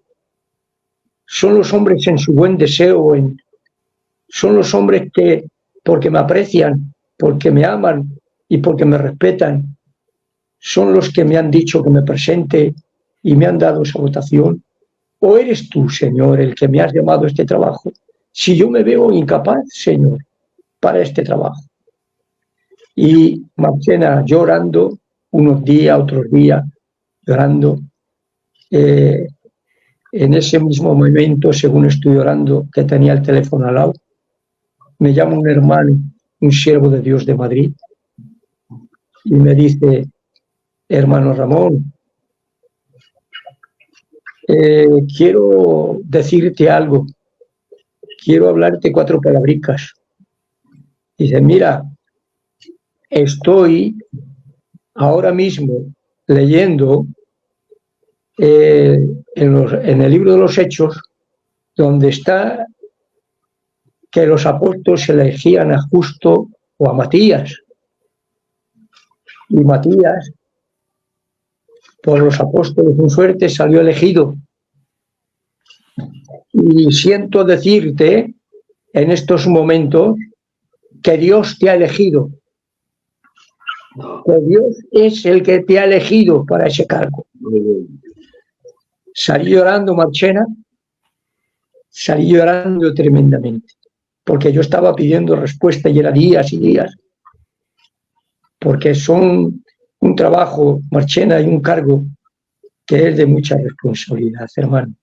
son los hombres en su buen deseo, son los hombres que, porque me aprecian, porque me aman y porque me respetan, son los que me han dicho que me presente y me han dado esa votación. ¿O eres tú, Señor, el que me has llamado a este trabajo? Si yo me veo incapaz, Señor, para este trabajo. Y Marchena, llorando, unos días, otros días, llorando. En ese mismo momento, según estoy llorando, que tenía el teléfono al lado, me llama un hermano, un siervo de Dios de Madrid, y me dice, hermano Ramón, quiero decirte algo, quiero hablarte 4 palabricas. Dice, mira, estoy ahora mismo leyendo en el libro de los Hechos, donde está que los apóstoles elegían a Justo o a Matías. Y Matías, por los apóstoles con suerte, salió elegido. Y siento decirte en estos momentos que Dios te ha elegido. Que Dios es el que te ha elegido para ese cargo. Salí llorando, Marchena, salí llorando tremendamente, porque yo estaba pidiendo respuesta y era días y días, porque son un trabajo, Marchena, y un cargo que es de mucha responsabilidad, hermano,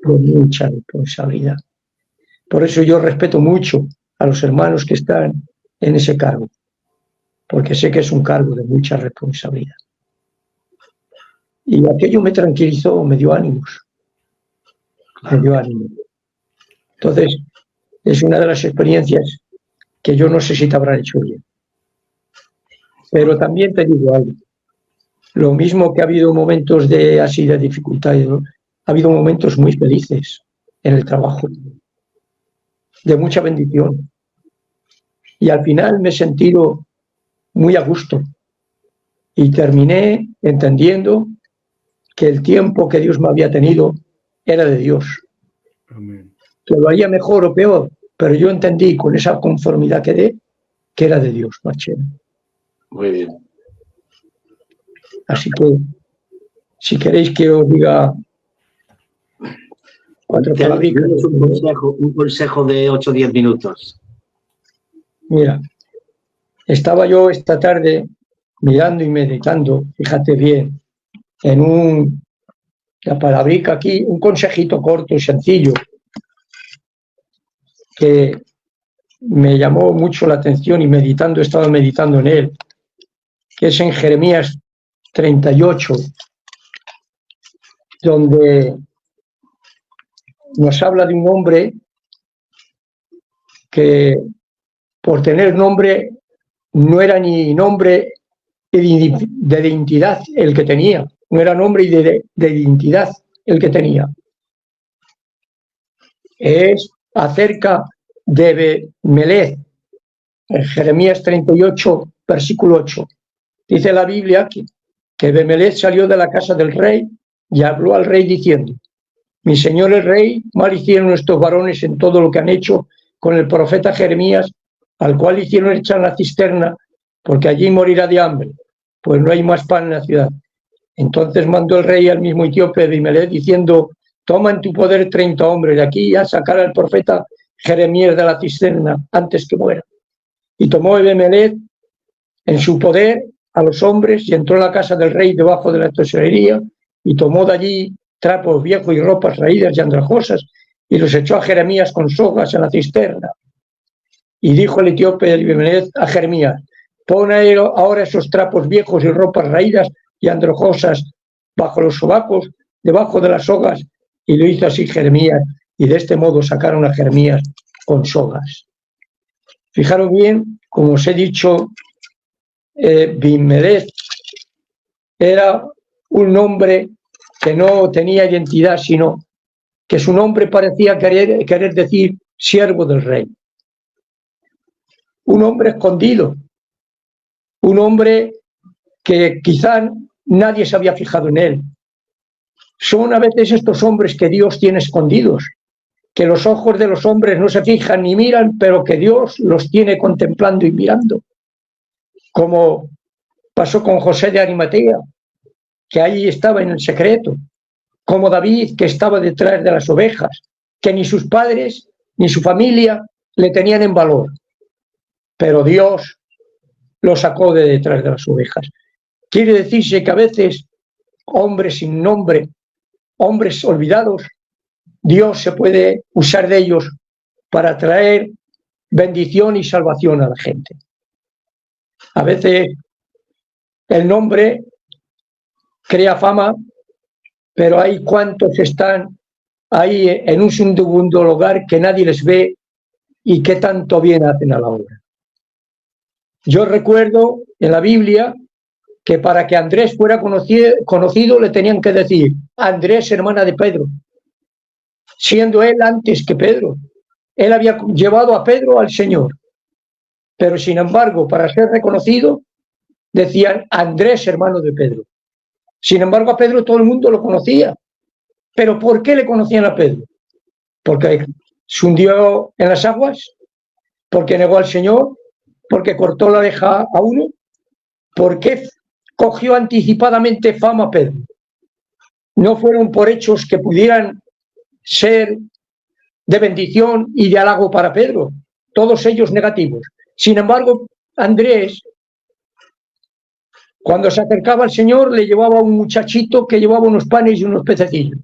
de mucha responsabilidad. Por eso yo respeto mucho a los hermanos que están en ese cargo, porque sé que es un cargo de mucha responsabilidad. Y aquello me tranquilizó, me dio ánimos. Me dio ánimo. Entonces, es una de las experiencias que yo no sé si te habrán hecho bien. Pero también te digo algo. Lo mismo que ha habido momentos de así de dificultad, ¿no? Ha habido momentos muy felices en el trabajo, de mucha bendición. Y al final me he sentido muy a gusto. Y terminé entendiendo que el tiempo que Dios me había tenido era de Dios. Amén. Que lo haría mejor o peor, pero yo entendí con esa conformidad que era de Dios, Marchena. Muy bien. Así que, si queréis que os diga 4 palabritas. Un consejo de 8 o 10 minutos. Mira, estaba yo esta tarde mirando y meditando, fíjate bien, en la palabrica aquí, un consejito corto y sencillo que me llamó mucho la atención y estaba meditando en él, que es en Jeremías 38, donde nos habla de un hombre que por tener nombre no era ni nombre de identidad el que tenía, no era nombre de identidad el que tenía. Es acerca de Bemelech, en Jeremías 38, versículo 8. Dice la Biblia que Bemelech salió de la casa del rey y habló al rey diciendo: mi señor el rey, mal hicieron estos varones en todo lo que han hecho con el profeta Jeremías, al cual hicieron echar la cisterna, porque allí morirá de hambre, pues no hay más pan en la ciudad. Entonces mandó el rey al mismo etíope Bemelech diciendo: toma en tu poder 30 hombres de aquí a sacar al profeta Jeremías de la cisterna antes que muera. Y tomó Bemelech en su poder a los hombres y entró a la casa del rey debajo de la tesorería y tomó de allí trapos viejos y ropas raídas y andrajosas y los echó a Jeremías con sogas en la cisterna. Y dijo el etíope de Bemelech a Jeremías: pon ahora esos trapos viejos y ropas raídas y andrajosas bajo los sobacos, debajo de las sogas. Y lo hizo así Jeremías, y de este modo sacaron a Jeremías con sogas. Fijaros bien, como os he dicho, Bemelech era un nombre que no tenía identidad, sino que su nombre parecía querer decir siervo del rey. Un hombre escondido, un hombre que quizá nadie se había fijado en él. Son a veces estos hombres que Dios tiene escondidos, que los ojos de los hombres no se fijan ni miran, pero que Dios los tiene contemplando y mirando. Como pasó con José de Arimatea, que ahí estaba en el secreto. Como David, que estaba detrás de las ovejas, que ni sus padres ni su familia le tenían en valor. Pero Dios lo sacó de detrás de las ovejas. Quiere decirse que a veces hombres sin nombre, hombres olvidados, Dios se puede usar de ellos para traer bendición y salvación a la gente. A veces el nombre crea fama, pero hay cuantos están ahí en un segundo lugar que nadie les ve y que tanto bien hacen a la obra. Yo recuerdo en la Biblia que para que Andrés fuera conocido le tenían que decir Andrés, hermana de Pedro, siendo él antes que Pedro. Él había llevado a Pedro al Señor, pero sin embargo, para ser reconocido, decían Andrés, hermano de Pedro. Sin embargo, a Pedro todo el mundo lo conocía. ¿Pero por qué le conocían a Pedro? Porque se hundió en las aguas, porque negó al Señor, porque cortó la oreja a uno. ¿Por qué cogió anticipadamente fama Pedro? No fueron por hechos que pudieran ser de bendición y de halago para Pedro, todos ellos negativos. Sin embargo, Andrés, cuando se acercaba al Señor, le llevaba a un muchachito que llevaba unos panes y unos pececillos.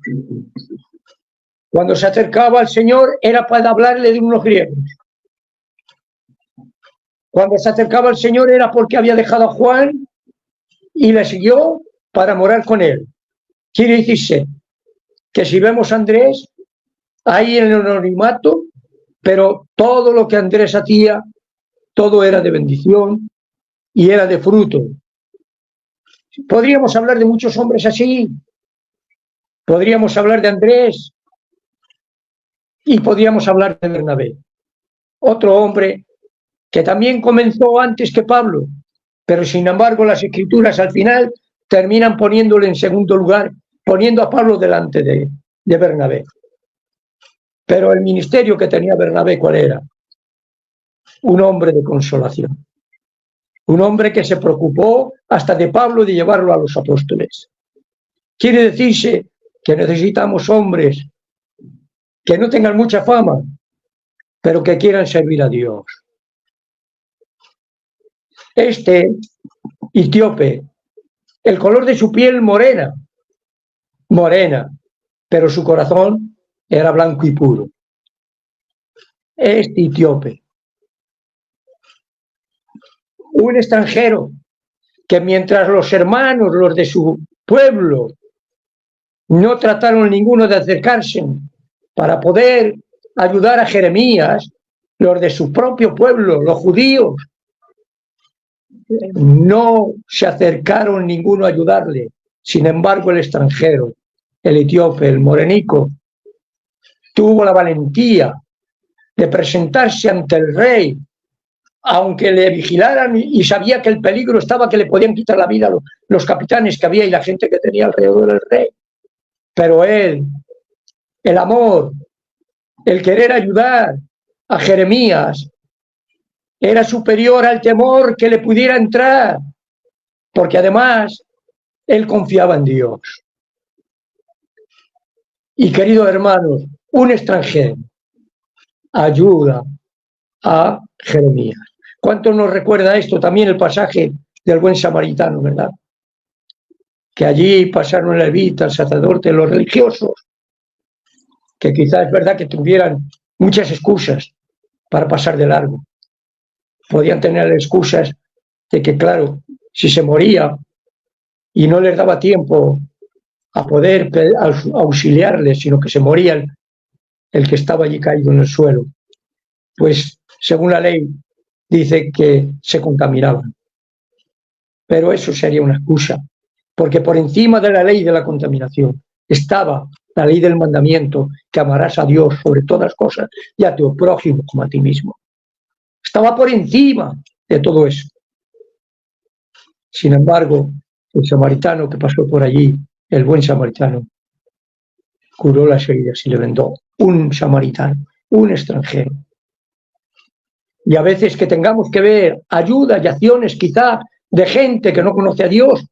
Cuando se acercaba al Señor era para hablarle de unos griegos. Cuando se acercaba al Señor era porque había dejado a Juan y le siguió para morar con él. Quiere decirse que si vemos a Andrés ahí en el anonimato, pero todo lo que Andrés hacía, todo era de bendición y era de fruto. Podríamos hablar de muchos hombres así. Podríamos hablar de Andrés y podríamos hablar de Bernabé. Otro hombre que también comenzó antes que Pablo, pero sin embargo las Escrituras al final terminan poniéndole en segundo lugar, poniendo a Pablo delante de Bernabé. Pero el ministerio que tenía Bernabé, ¿cuál era? Un hombre de consolación. Un hombre que se preocupó hasta de Pablo de llevarlo a los apóstoles. Quiere decirse que necesitamos hombres que no tengan mucha fama, pero que quieran servir a Dios. Este etíope, el color de su piel morena, pero su corazón era blanco y puro. Este etíope, un extranjero, que mientras los hermanos, los de su pueblo, no trataron ninguno de acercarse para poder ayudar a Jeremías, los de su propio pueblo, los judíos, no se acercaron ninguno a ayudarle. Sin embargo, el extranjero, el etíope, el morenico, tuvo la valentía de presentarse ante el rey, aunque le vigilaran y sabía que el peligro estaba, que le podían quitar la vida los capitanes que había y la gente que tenía alrededor del rey. Pero él, el amor, el querer ayudar a Jeremías, era superior al temor que le pudiera entrar, porque además él confiaba en Dios. Y queridos hermanos, un extranjero ayuda a Jeremías. ¿Cuánto nos recuerda esto? También el pasaje del buen samaritano, ¿verdad? Que allí pasaron el levita, el sacerdote, los religiosos, que quizás es verdad que tuvieran muchas excusas para pasar de largo. Podían tener excusas de que, claro, si se moría y no les daba tiempo a poder auxiliarles, sino que se moría el que estaba allí caído en el suelo, pues según la ley dice que se contaminaban. Pero eso sería una excusa, porque por encima de la ley de la contaminación estaba la ley del mandamiento, que amarás a Dios sobre todas las cosas y a tu prójimo como a ti mismo. Estaba por encima de todo eso. Sin embargo, el samaritano que pasó por allí, el buen samaritano, curó las heridas y le vendó. Un samaritano, un extranjero. Y a veces que tengamos que ver ayudas y acciones quizá de gente que no conoce a Dios,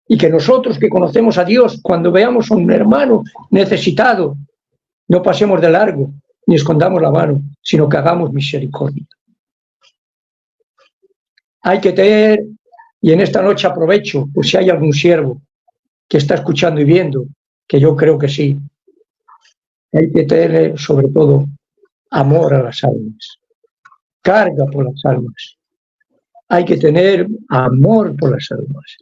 y que nosotros que conocemos a Dios, cuando veamos a un hermano necesitado, no pasemos de largo ni escondamos la mano, sino que hagamos misericordia. Hay que tener, y en esta noche aprovecho, pues si hay algún siervo que está escuchando y viendo, que yo creo que sí, hay que tener sobre todo amor a las almas, carga por las almas. Hay que tener amor por las almas.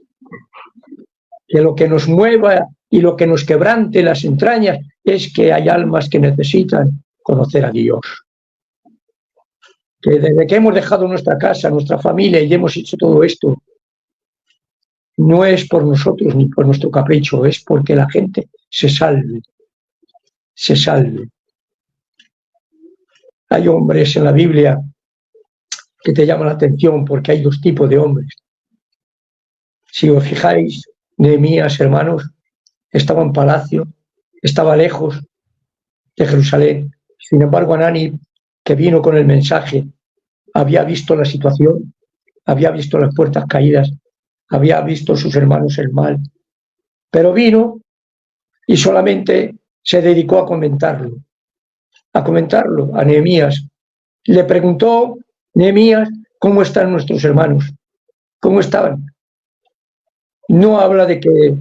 Que lo que nos mueva y lo que nos quebrante las entrañas es que hay almas que necesitan conocer a Dios. Que desde que hemos dejado nuestra casa, nuestra familia y hemos hecho todo esto, no es por nosotros ni por nuestro capricho, es porque la gente se salve. Se salve. Hay hombres en la Biblia que te llaman la atención porque hay dos tipos de hombres. Si os fijáis, Nehemías, hermanos, estaba en palacio, estaba lejos de Jerusalén. Sin embargo, Anani, que vino con el mensaje, había visto la situación, había visto las puertas caídas, había visto a sus hermanos el mal. Pero vino y solamente se dedicó a comentarlo a Nehemías. Le preguntó Nehemías cómo están nuestros hermanos, cómo estaban. No habla de que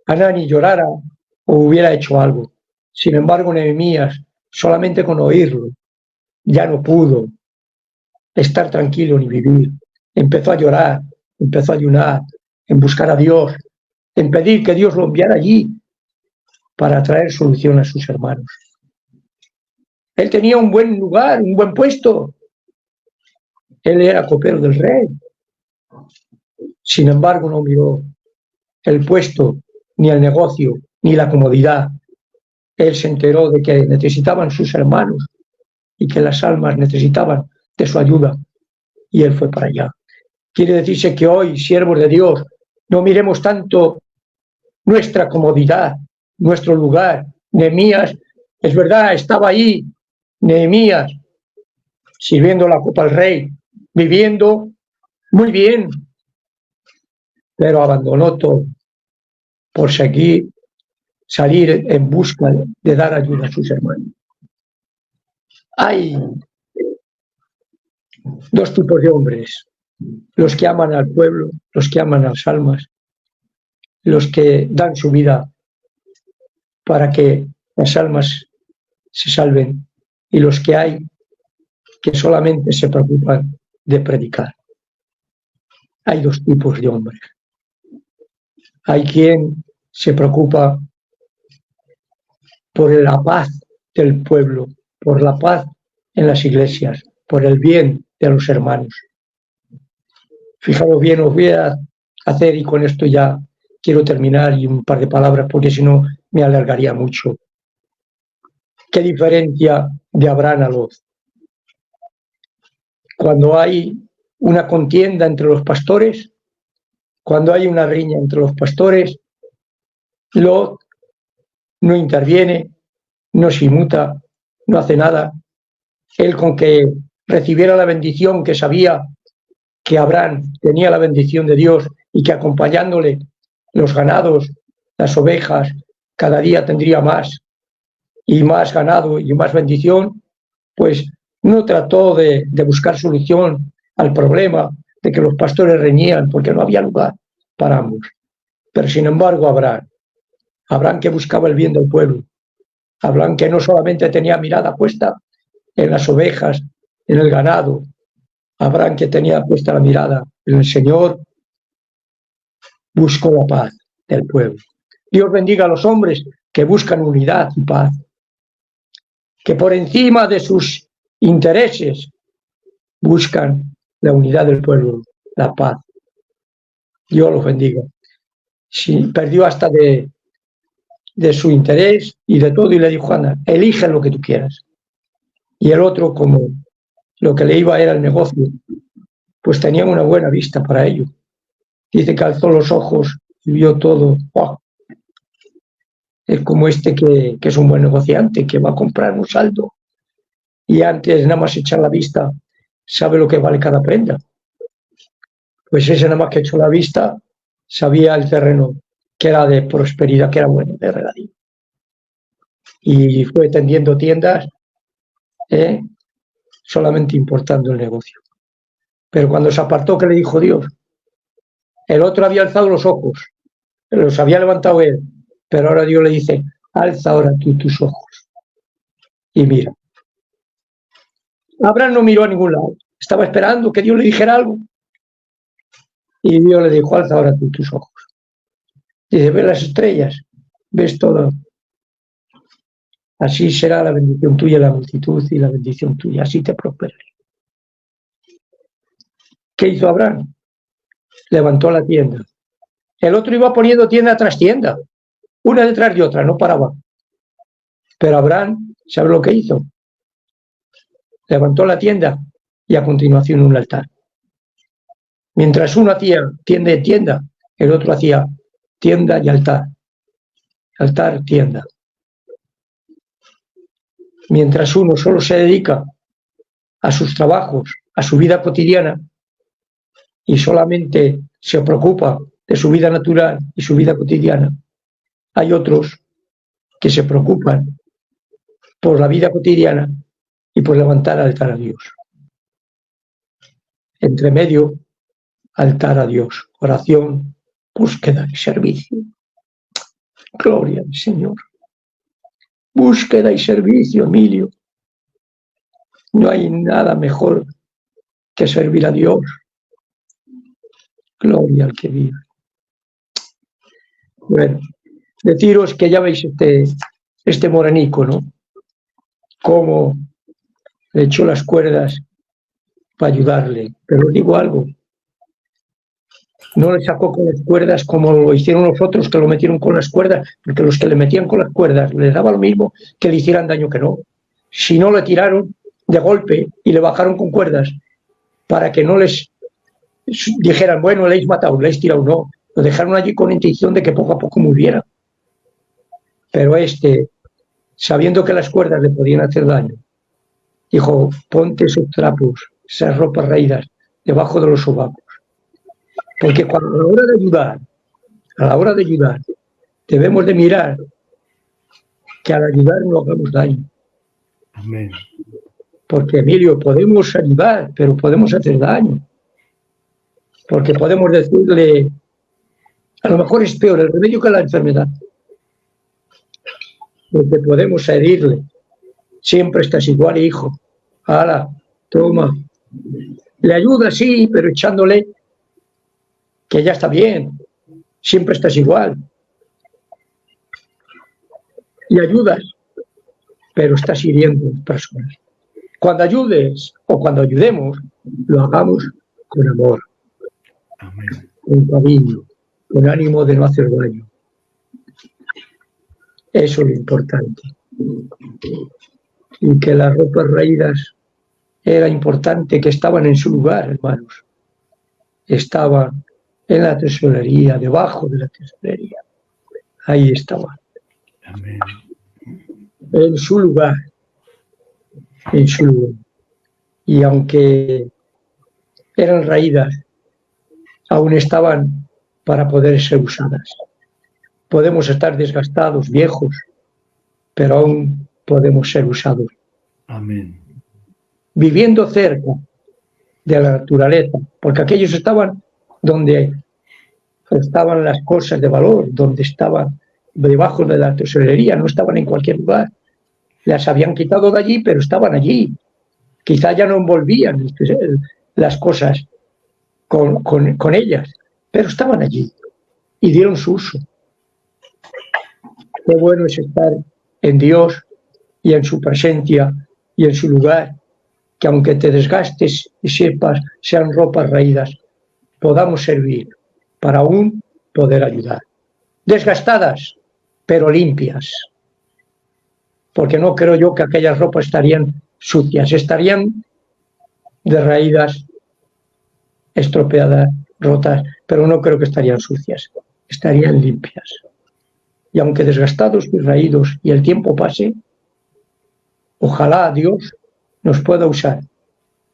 Anani llorara o hubiera hecho algo. Sin embargo, Nehemías, solamente con oírlo, ya no pudo estar tranquilo ni vivir. Empezó a llorar, empezó a ayunar, en buscar a Dios, en pedir que Dios lo enviara allí para traer solución a sus hermanos. Él tenía un buen lugar, un buen puesto. Él era copero del rey. Sin embargo, no miró el puesto, ni el negocio, ni la comodidad. Él se enteró de que necesitaban sus hermanos y que las almas necesitaban de su ayuda. Y él fue para allá. Quiere decirse que hoy, siervos de Dios, no miremos tanto nuestra comodidad, nuestro lugar. Nehemías, es verdad, estaba ahí. Nehemías, sirviendo la copa al rey, viviendo Muy bien, pero abandonó todo por salir en busca de dar ayuda a sus hermanos. Hay dos tipos de hombres: los que aman al pueblo, los que aman a las almas, los que dan su vida para que las almas se salven, y los que hay que solamente se preocupan de predicar. Hay dos tipos de hombres. Hay quien se preocupa por la paz del pueblo, por la paz en las iglesias, por el bien de los hermanos. Fijaos bien, os voy a hacer, y con esto ya quiero terminar, y un par de palabras, porque si no me alargaría mucho. ¿Qué diferencia de Abraham a Lot? Cuando hay una contienda entre los pastores, cuando hay una riña entre los pastores, Lot no interviene, no se inmuta, no hace nada. Él, con que recibiera la bendición, que sabía que Abraham tenía la bendición de Dios y que acompañándole los ganados, las ovejas, cada día tendría más y más ganado y más bendición, pues no trató de buscar solución al problema de que los pastores reñían, porque no había lugar para ambos. Pero sin embargo, Abraham, que buscaba el bien del pueblo, Abraham, que no solamente tenía mirada puesta en las ovejas, en el ganado, Abraham, que tenía puesta la mirada en el Señor, buscó la paz del pueblo. Dios bendiga a los hombres que buscan unidad y paz, que por encima de sus intereses buscan la unidad del pueblo, la paz. Dios los bendiga. Si perdió hasta de su interés y de todo, y le dijo: anda, elige lo que tú quieras. Y el otro, como lo que le iba era el negocio, pues tenía una buena vista para ello. Dice que alzó los ojos y vio todo. ¡Wow! Es como este que es un buen negociante, que va a comprar un saldo y antes nada más echar la vista sabe lo que vale cada prenda. Pues ese nada más que echó la vista sabía el terreno que era de prosperidad, que era bueno, de regadío. Y fue tendiendo tiendas, solamente importando el negocio. Pero cuando se apartó, ¿qué le dijo Dios? El otro había alzado los ojos, los había levantado él, pero ahora Dios le dice: alza ahora tú tus ojos y mira. Abraham no miró a ningún lado, estaba esperando que Dios le dijera algo. Y Dios le dijo: alza ahora tú tus ojos. Dice: ves las estrellas, ves todo. Así será la bendición tuya, la multitud y la bendición tuya, así te prosperaré. ¿Qué hizo Abraham? Levantó la tienda. El otro iba poniendo tienda tras tienda, una detrás de otra, no paraba. Pero Abraham, ¿sabe lo que hizo? Levantó la tienda y a continuación un altar. Mientras uno hacía tienda y tienda, el otro hacía tienda y altar. Altar, tienda. Mientras uno solo se dedica a sus trabajos, a su vida cotidiana, y solamente se preocupa de su vida natural y su vida cotidiana, hay otros que se preocupan por la vida cotidiana y por levantar altar a Dios. Entre medio, altar a Dios, oración, búsqueda y servicio. Gloria al Señor. Búsqueda y servicio, Emilio. No hay nada mejor que servir a Dios. Gloria al que vive. Bueno, deciros que ya veis este morenico, ¿no? Cómo le echó las cuerdas para ayudarle. Pero os digo algo. No le sacó con las cuerdas como lo hicieron los otros, que lo metieron con las cuerdas, porque los que le metían con las cuerdas les daba lo mismo que le hicieran daño que no. Si no, le tiraron de golpe y le bajaron con cuerdas para que no les dijeran: bueno, le habéis matado, le habéis tirado. No, lo dejaron allí con la intención de que poco a poco muriera. Pero sabiendo que las cuerdas le podían hacer daño, dijo: ponte esos trapos, esas ropas raídas debajo de los sobacos Porque cuando a la hora de ayudar, debemos de mirar que al ayudar no hagamos daño. Amén. Porque, Emilio, podemos ayudar, pero podemos hacer daño. Porque podemos decirle, a lo mejor es peor el remedio que la enfermedad. Porque podemos herirle. Siempre estás igual, hijo. Hala, toma. Le ayuda, sí, pero echándole que ya está bien. Siempre estás igual. Y ayudas, pero estás hiriendo a personas. Cuando ayudes o cuando ayudemos, lo hagamos con amor, Amén. con cariño, con ánimo de no hacer daño. Eso es lo importante. Y que las ropas raídas era importante que estaban en su lugar, hermanos. Estaban en la tesorería, debajo de la tesorería. Ahí estaban. Amén. En su lugar. En su lugar. Y aunque eran raídas, aún estaban para poder ser usadas. Podemos estar desgastados, viejos, pero aún podemos ser usados. Amén. Viviendo cerca de la naturaleza, porque aquellos estaban donde estaban las cosas de valor, donde estaban debajo de la tesorería, no estaban en cualquier lugar. Las habían quitado de allí, pero estaban allí. Quizá ya no envolvían las cosas con ellas, pero estaban allí y dieron su uso. Qué bueno es estar en Dios y en su presencia y en su lugar, que aunque te desgastes y sepas, sean ropas raídas, podamos servir para aún poder ayudar. Desgastadas, pero limpias. Porque no creo yo que aquellas ropas estarían sucias, estarían derraídas, estropeadas, rotas, pero no creo que estarían sucias, estarían limpias. Y aunque desgastados y raídos y el tiempo pase, ojalá Dios nos pueda usar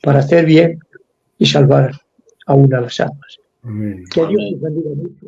para hacer bien y salvar aún a las almas. Amén. Que Dios nos bendiga mucho.